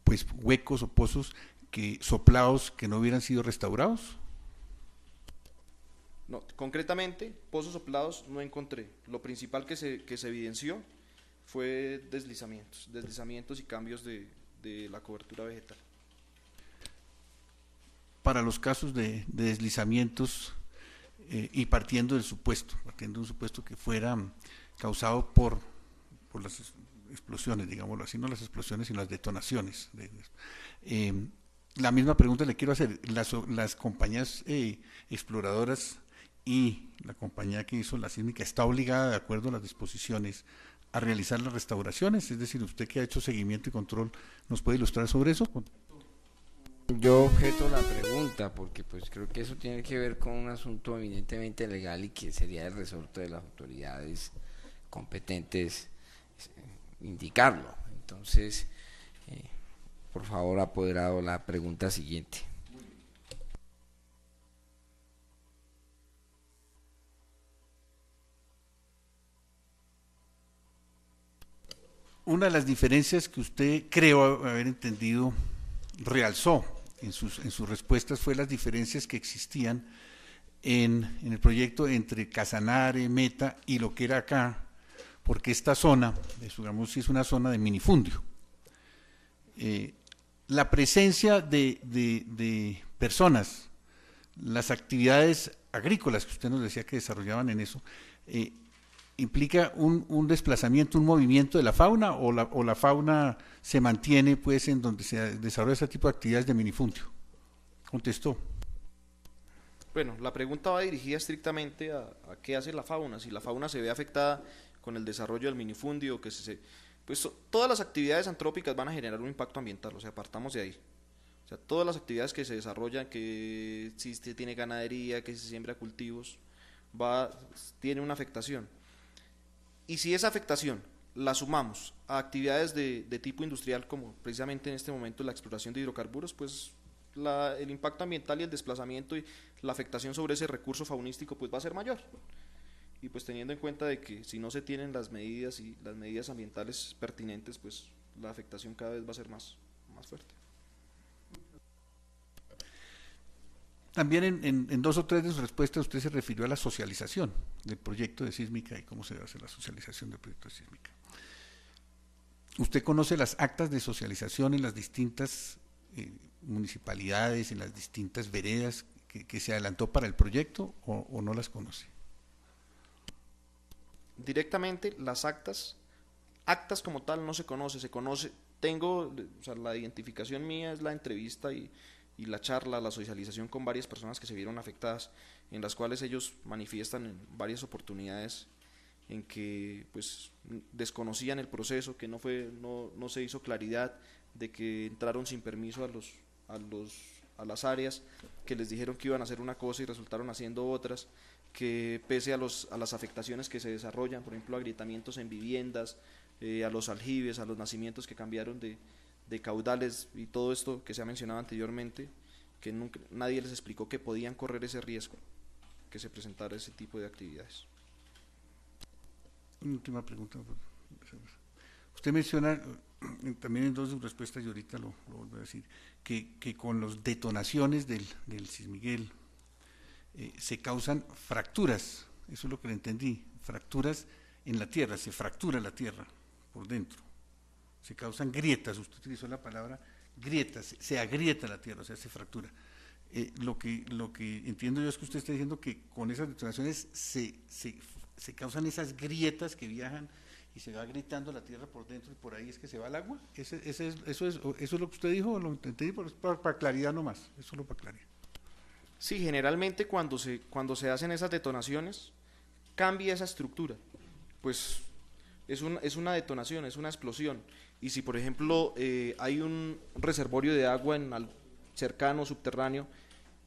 pues huecos o pozos soplados que no hubieran sido restaurados? No, concretamente, pozos soplados no encontré. Lo principal que se evidenció fue deslizamientos y cambios de la cobertura vegetal. Para los casos de deslizamientos y partiendo de un supuesto que fuera causado por las explosiones, digámoslo así, no las explosiones sino las detonaciones. La misma pregunta le quiero hacer, las compañías exploradoras y la compañía que hizo la sísmica está obligada, de acuerdo a las disposiciones, a realizar las restauraciones, es decir, usted que ha hecho seguimiento y control, ¿nos puede ilustrar sobre eso? Yo objeto la pregunta porque pues creo que eso tiene que ver con un asunto evidentemente legal y que sería el resorte de las autoridades competentes indicarlo. Entonces, por favor, apoderado, la pregunta siguiente. Una de las diferencias que usted creo haber entendido, realzó en sus respuestas, fue las diferencias que existían en el proyecto entre Casanare, Meta y lo que era acá, porque esta zona, digamos, sí es una zona de minifundio. La presencia de personas, las actividades agrícolas que usted nos decía que desarrollaban en eso, ¿implica un desplazamiento, un movimiento de la fauna o la fauna se mantiene pues en donde se desarrolla ese tipo de actividades de minifundio? Contestó. Bueno, la pregunta va dirigida estrictamente a qué hace la fauna, si la fauna se ve afectada con el desarrollo del minifundio, pues todas las actividades antrópicas van a generar un impacto ambiental, o sea, partamos de ahí. O sea, todas las actividades que se desarrollan, que si se tiene ganadería, que se siembra cultivos, tiene una afectación. Y si esa afectación la sumamos a actividades de tipo industrial, como precisamente en este momento la exploración de hidrocarburos, pues el impacto ambiental y el desplazamiento y la afectación sobre ese recurso faunístico pues va a ser mayor. y pues teniendo en cuenta de que si no se tienen las medidas y las medidas ambientales pertinentes, pues la afectación cada vez va a ser más fuerte. También en dos o tres de sus respuestas usted se refirió a la socialización del proyecto de sísmica y cómo se hace la socialización del proyecto de sísmica. ¿Usted conoce las actas de socialización en las distintas municipalidades, en las distintas veredas que se adelantó para el proyecto o no las conoce? Directamente las actas como tal no se conoce, tengo, o sea, la identificación mía es la entrevista y la charla, la socialización con varias personas que se vieron afectadas, en las cuales ellos manifiestan en varias oportunidades en que pues desconocían el proceso, que no se hizo claridad, de que entraron sin permiso a las áreas, que les dijeron que iban a hacer una cosa y resultaron haciendo otras, que pese a las afectaciones que se desarrollan, por ejemplo agrietamientos en viviendas, a los aljibes, a los nacimientos que cambiaron de caudales y todo esto que se ha mencionado anteriormente, que nadie les explicó que podían correr ese riesgo, que se presentara ese tipo de actividades. Una última pregunta. Usted menciona también en dos de sus respuestas, y ahorita lo vuelvo a decir, que con las detonaciones del Sismiguel se causan fracturas, eso es lo que le entendí, fracturas en la tierra, se fractura la tierra por dentro. Se causan grietas, usted utilizó la palabra grietas, se agrieta la tierra, o sea, se fractura. Lo que entiendo yo es que usted está diciendo que con esas detonaciones se causan esas grietas que viajan y se va gritando la tierra por dentro y por ahí es que se va el agua. ¿Eso es lo que usted dijo o lo entendí? Para claridad nomás, eso es lo para claridad. Sí, generalmente cuando se hacen esas detonaciones, cambia esa estructura, pues es una detonación, es una explosión. Y si por ejemplo hay un reservorio de agua cercano, subterráneo,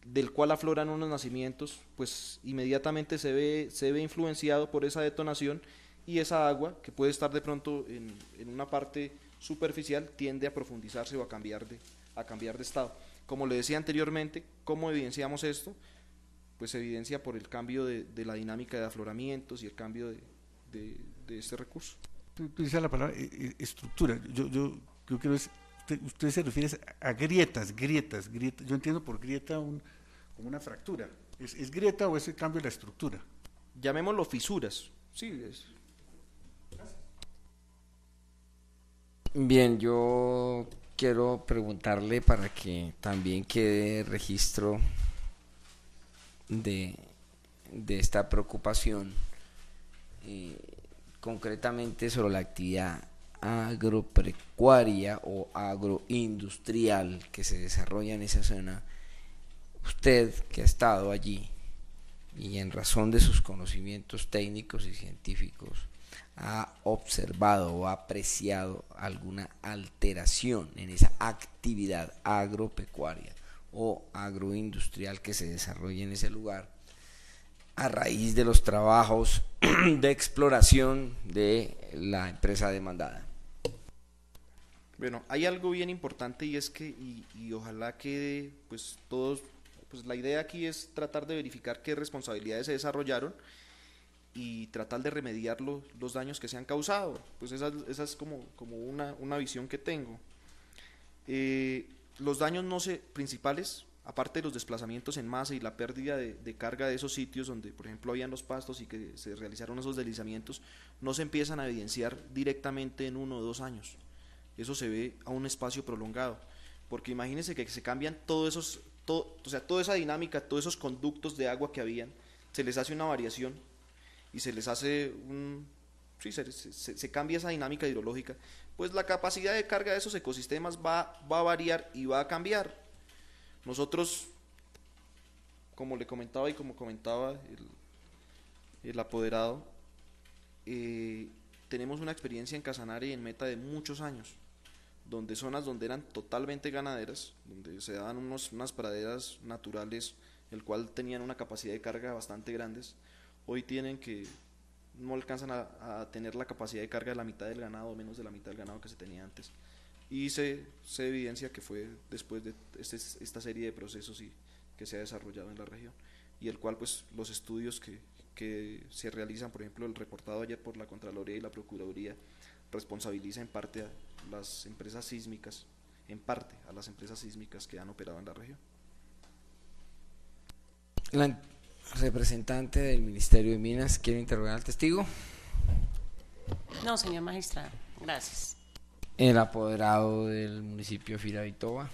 del cual afloran unos nacimientos, pues inmediatamente se ve influenciado por esa detonación, y esa agua, que puede estar de pronto en una parte superficial, tiende a profundizarse o a cambiar de estado. Como le decía anteriormente, ¿cómo evidenciamos esto? Pues se evidencia por el cambio de la dinámica de afloramientos y el cambio de este recurso. Utiliza la palabra estructura. Yo creo que usted se refiere a grietas. Yo entiendo por grieta como una fractura. ¿Es grieta o es el cambio de la estructura? Llamémoslo fisuras. Sí, es. Bien, yo quiero preguntarle para que también quede registro de esta preocupación, concretamente sobre la actividad agropecuaria o agroindustrial que se desarrolla en esa zona. Usted que ha estado allí y en razón de sus conocimientos técnicos y científicos, ¿ha observado o ha apreciado alguna alteración en esa actividad agropecuaria o agroindustrial que se desarrolla en ese lugar a raíz de los trabajos de exploración de la empresa demandada? Bueno, hay algo bien importante, y es que, y ojalá que pues todos, pues la idea aquí es tratar de verificar qué responsabilidades se desarrollaron y tratar de remediar los daños que se han causado. Pues esa es como una visión que tengo. Los daños principales, aparte de los desplazamientos en masa y la pérdida de carga de esos sitios donde por ejemplo habían los pastos y que se realizaron esos deslizamientos, no se empiezan a evidenciar directamente en 1 o 2 años. Eso se ve a un espacio prolongado, porque imagínense que se cambian toda esa dinámica, todos esos conductos de agua que habían, se les hace una variación y se les hace se cambia esa dinámica hidrológica, pues la capacidad de carga de esos ecosistemas va a variar y va a cambiar. Nosotros, como le comentaba y como comentaba el apoderado, tenemos una experiencia en Casanare y en Meta de muchos años, donde zonas donde eran totalmente ganaderas, donde se daban unas praderas naturales, el cual tenían una capacidad de carga bastante grandes, hoy no alcanzan a tener la capacidad de carga de la mitad del ganado, o menos de la mitad del ganado que se tenía antes, y se evidencia que fue después de esta serie de procesos que se ha desarrollado en la región, y el cual pues los estudios que se realizan, por ejemplo, el reportado ayer por la Contraloría y la Procuraduría, responsabiliza en parte a las empresas sísmicas, que han operado en la región. La representante del Ministerio de Minas quiere interrogar al testigo. No, señor magistrado, gracias. El apoderado del municipio de Firavitoba.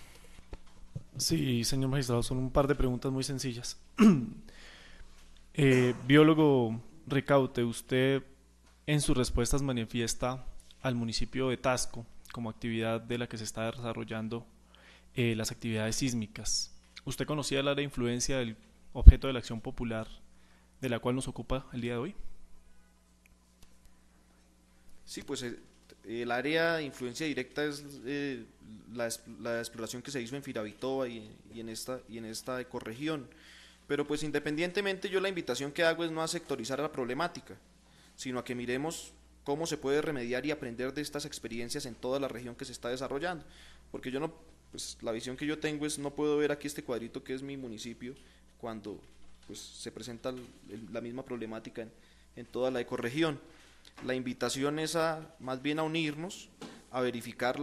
Sí, señor magistrado, son un par de preguntas muy sencillas. Biólogo Ricaute, usted en sus respuestas manifiesta al municipio de Tasco como actividad de la que se está desarrollando las actividades sísmicas. ¿Usted conocía el área de influencia del objeto de la acción popular de la cual nos ocupa el día de hoy? Sí, pues el área de influencia directa es la exploración que se hizo en Firavitoba y en esta ecorregión. Pero pues independientemente, yo la invitación que hago es no a sectorizar la problemática, sino a que miremos cómo se puede remediar y aprender de estas experiencias en toda la región que se está desarrollando. Porque yo no, pues la visión que yo tengo es, no puedo ver aquí este cuadrito que es mi municipio, cuando pues se presenta la misma problemática en toda la ecorregión. La invitación es más bien a unirnos, a verificar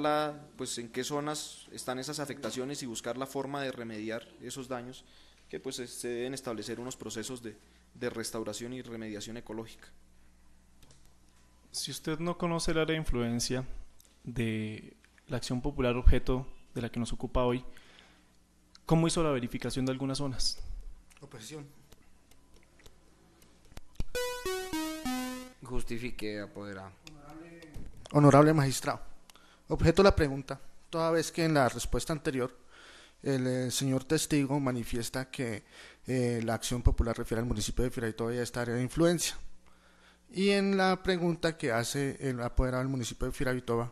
pues en qué zonas están esas afectaciones y buscar la forma de remediar esos daños, que pues se deben establecer unos procesos de restauración y remediación ecológica. Si usted no conoce el área de influencia de la acción popular objeto de la que nos ocupa hoy, ¿cómo hizo la verificación de algunas zonas? Oposición. Justifique, apoderado. Honorable magistrado, objeto la pregunta, toda vez que en la respuesta anterior el señor testigo manifiesta que la acción popular refiere al municipio de Firavitoba y a esta área de influencia. Y en la pregunta que hace el apoderado del municipio de Firavitoba,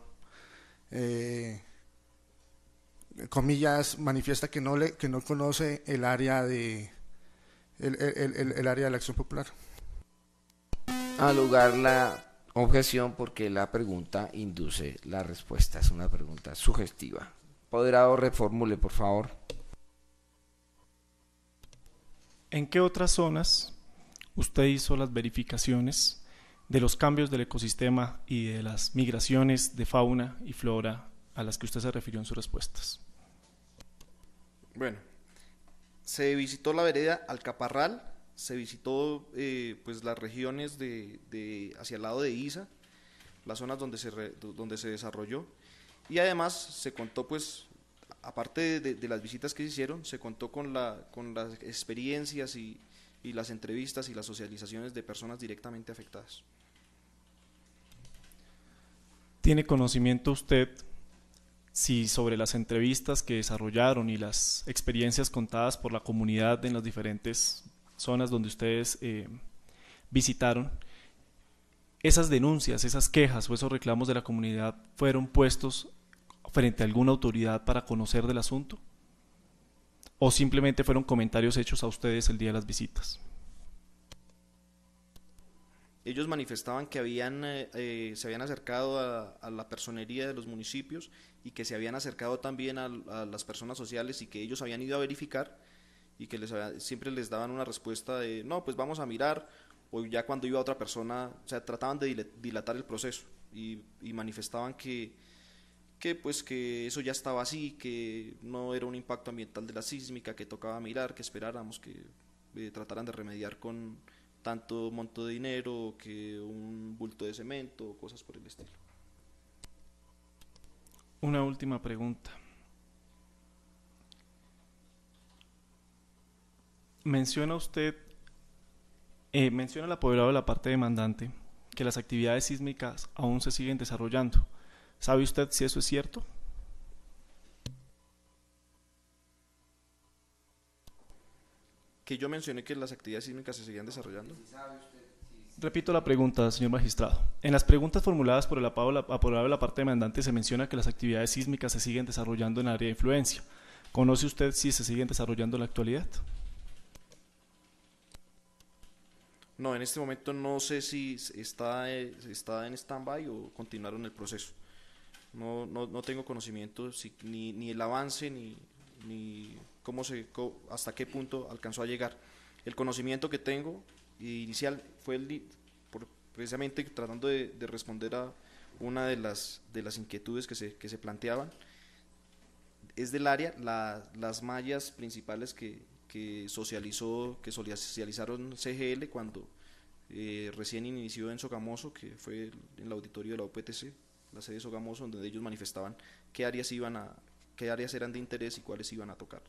comillas, manifiesta que no conoce el área de el área de la acción popular. Al lugar la objeción porque la pregunta induce la respuesta, es una pregunta sugestiva. Apoderado, reformule, por favor. ¿En qué otras zonas usted hizo las verificaciones de los cambios del ecosistema y de las migraciones de fauna y flora a las que usted se refirió en sus respuestas? Bueno, se visitó la vereda Alcaparral, se visitó pues las regiones hacia el lado de Iza, las zonas donde se desarrolló, y además se contó, pues, aparte de las visitas que se hicieron, se contó con las experiencias y las entrevistas y las socializaciones de personas directamente afectadas. ¿Tiene conocimiento usted si sobre las entrevistas que desarrollaron y las experiencias contadas por la comunidad en las diferentes zonas donde ustedes visitaron, esas denuncias, esas quejas o esos reclamos de la comunidad fueron puestos frente a alguna autoridad para conocer del asunto? ¿O simplemente fueron comentarios hechos a ustedes el día de las visitas? Ellos manifestaban que se habían acercado a la personería de los municipios y que se habían acercado también a las personas sociales y que ellos habían ido a verificar y que siempre les daban una respuesta de no, pues vamos a mirar, o ya cuando iba otra persona, o sea, trataban de dilatar el proceso y manifestaban que eso ya estaba así, que no era un impacto ambiental de la sísmica, que tocaba mirar, que esperáramos que trataran de remediar con tanto monto de dinero, que un bulto de cemento, cosas por el estilo. Una última pregunta. Menciona el apoderado de la parte demandante que las actividades sísmicas aún se siguen desarrollando. ¿Sabe usted si eso es cierto? Que yo mencioné que las actividades sísmicas se seguían desarrollando. Repito la pregunta, señor magistrado. En las preguntas formuladas por el apoderado de la parte demandante se menciona que las actividades sísmicas se siguen desarrollando en el área de influencia. ¿Conoce usted si se siguen desarrollando en la actualidad? No, en este momento no sé si está en stand-by o continuaron el proceso. No tengo conocimiento ni el avance ni hasta qué punto alcanzó a llegar. El conocimiento que tengo inicial fue precisamente tratando de responder a una de las inquietudes que se planteaban. Es del área, las mallas principales que socializaron CGL cuando recién inició en Sogamoso, que fue en el auditorio de la UPTC, la sede de Sogamoso, donde ellos manifestaban qué áreas eran de interés y cuáles iban a tocar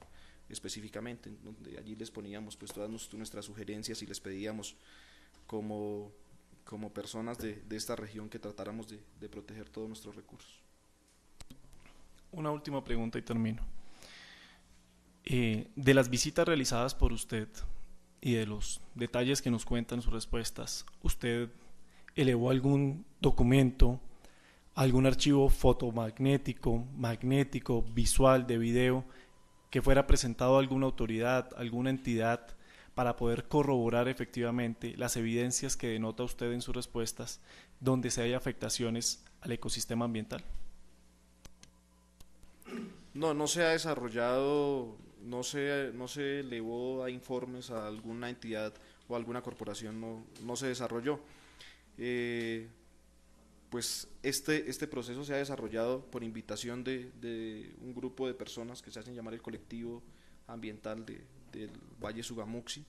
específicamente, donde allí les poníamos pues todas nuestras sugerencias y les pedíamos como personas de esta región que tratáramos de proteger todos nuestros recursos. Una última pregunta y termino. De las visitas realizadas por usted y de los detalles que nos cuentan sus respuestas, ¿usted elevó algún documento, algún archivo fotomagnético, magnético, visual, de video, que fuera presentado a alguna autoridad, alguna entidad, para poder corroborar efectivamente las evidencias que denota usted en sus respuestas, donde se haya afectaciones al ecosistema ambiental? No se ha desarrollado, no se elevó a informes a alguna entidad o a alguna corporación, no se desarrolló. Pues este proceso se ha desarrollado por invitación de un grupo de personas que se hacen llamar el colectivo ambiental del Valle Sugamuxi,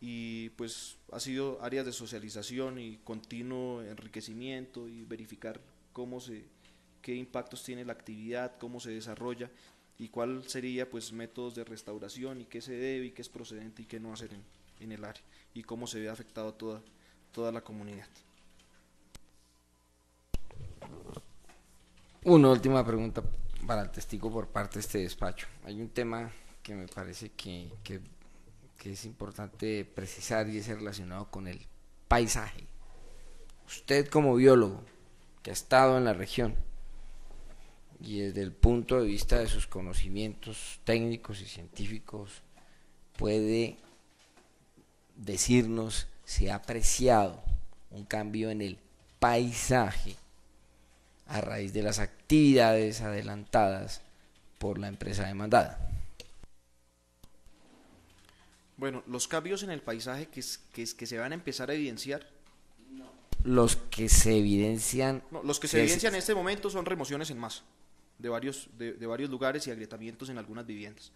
y pues ha sido áreas de socialización y continuo enriquecimiento y verificar qué impactos tiene la actividad, cómo se desarrolla y cuál sería pues métodos de restauración y qué se debe y qué es procedente y qué no hacer en el área y cómo se ve afectado toda la comunidad. Una última pregunta para el testigo por parte de este despacho. Hay un tema que me parece que es importante precisar y es relacionado con el paisaje. Usted como biólogo que ha estado en la región y desde el punto de vista de sus conocimientos técnicos y científicos puede decirnos si ha apreciado un cambio en el paisaje a raíz de las actividades adelantadas por la empresa demandada. Bueno, los cambios en el paisaje que se van a empezar a evidenciar. Los que se evidencian. No, los que se evidencian en este momento son remociones en masa de varios lugares y agrietamientos en algunas viviendas.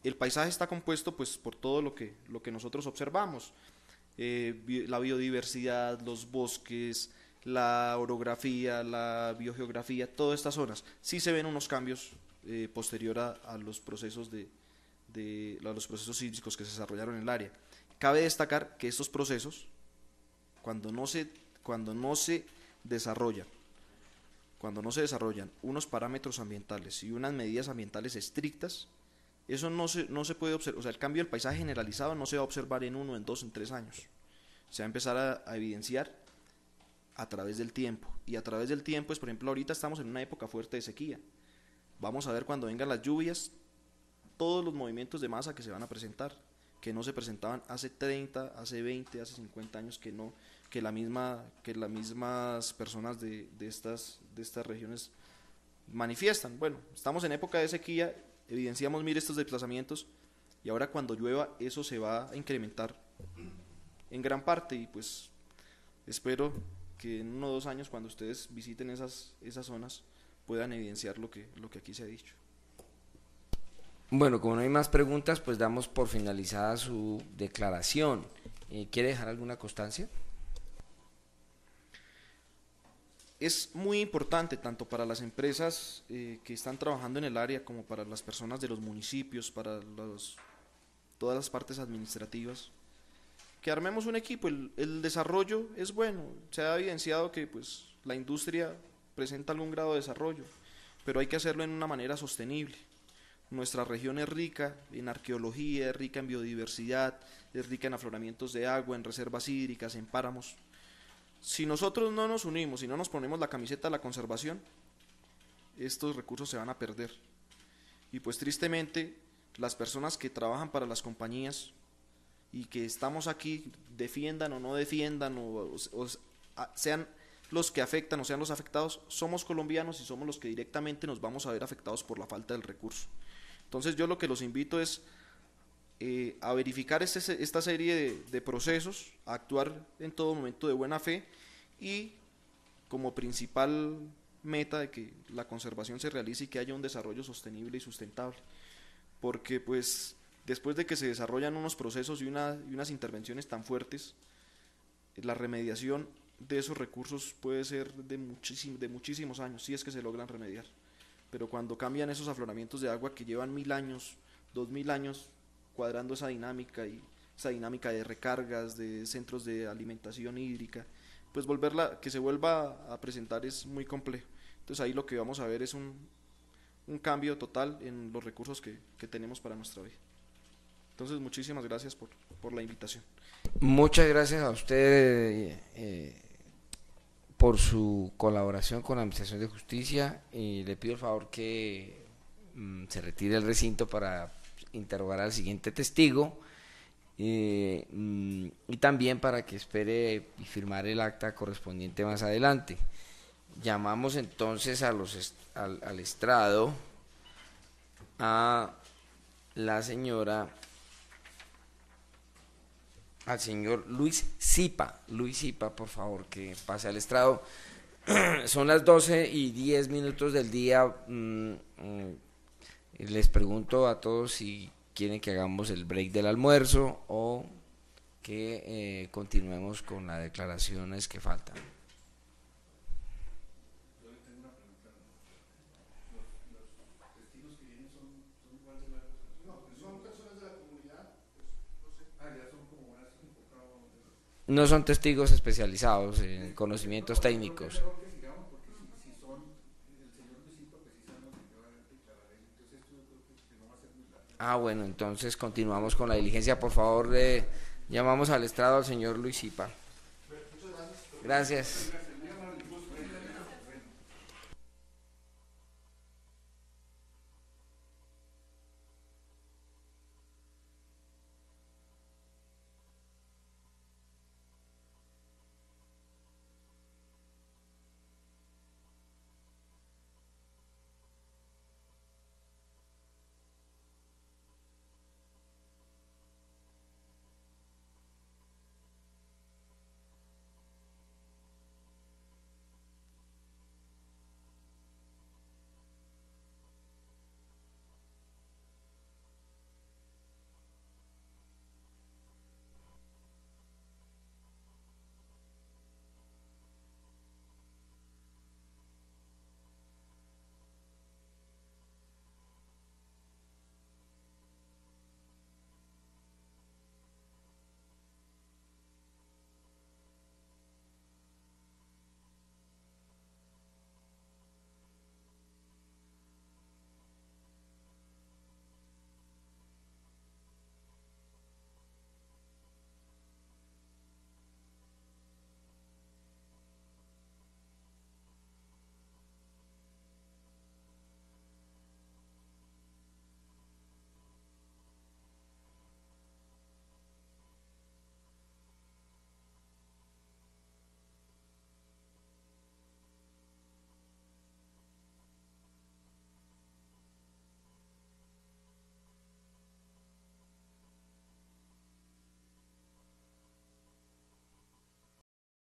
El paisaje está compuesto pues por todo lo que nosotros observamos, la biodiversidad, los bosques, la orografía, la biogeografía, todas estas zonas. Sí se ven unos cambios posterior a los procesos a los procesos sísmicos que se desarrollaron en el área. Cabe destacar que estos procesos, cuando no se desarrollan unos parámetros ambientales y unas medidas ambientales estrictas, eso no se puede observar. O sea, el cambio del paisaje generalizado no se va a observar en 1, en 2, en 3 años. Se va a empezar a evidenciar a través del tiempo. Y a través del tiempo, pues, por ejemplo, ahorita estamos en una época fuerte de sequía. Vamos a ver cuando vengan las lluvias todos los movimientos de masa que se van a presentar, que no se presentaban hace 30, hace 20, hace 50 años, que las mismas personas de estas regiones manifiestan. Bueno, estamos en época de sequía, evidenciamos, mire, estos desplazamientos, y ahora cuando llueva eso se va a incrementar en gran parte, y pues espero que en 1 o 2 años, cuando ustedes visiten esas zonas, puedan evidenciar lo que aquí se ha dicho. Bueno, como no hay más preguntas, pues damos por finalizada su declaración. ¿Quiere dejar alguna constancia? Es muy importante tanto para las empresas que están trabajando en el área como para las personas de los municipios, para todas las partes administrativas, que armemos un equipo. El desarrollo es bueno, se ha evidenciado que pues la industria presenta algún grado de desarrollo, pero hay que hacerlo en una manera sostenible. Nuestra región es rica en arqueología, es rica en biodiversidad, es rica en afloramientos de agua, en reservas hídricas, en páramos. Si nosotros no nos unimos y no nos ponemos la camiseta de la conservación, estos recursos se van a perder. Y pues tristemente, las personas que trabajan para las compañías y que estamos aquí, defiendan o no defiendan, o sean los que afectan o sean los afectados, somos colombianos y somos los que directamente nos vamos a ver afectados por la falta del recurso. Entonces yo lo que los invito es a verificar esta serie de procesos, a actuar en todo momento de buena fe y como principal meta de que la conservación se realice y que haya un desarrollo sostenible y sustentable, porque pues después de que se desarrollan unos procesos y unas intervenciones tan fuertes, la remediación de esos recursos puede ser de muchísimos años, si es que se logran remediar, pero cuando cambian esos afloramientos de agua que llevan 1000 años, 2000 años cuadrando esa dinámica de recargas, de centros de alimentación hídrica, pues que se vuelva a presentar es muy complejo. Entonces ahí lo que vamos a ver es un cambio total en los recursos que tenemos para nuestra vida. Entonces muchísimas gracias por la invitación. Muchas gracias a usted por su colaboración con la Administración de Justicia, y le pido el favor que se retire del recinto para interrogar al siguiente testigo, y también para que espere y firmar el acta correspondiente más adelante. Llamamos entonces al estrado al señor Luis Zipa, por favor, que pase al estrado. Son las 12:10 del día. Les pregunto a todos si quieren que hagamos el break del almuerzo o que continuemos con las declaraciones que faltan. No son testigos especializados en conocimientos técnicos. Bueno, entonces continuamos con la diligencia. Por favor, llamamos al estrado al señor Luis Zipa. Gracias.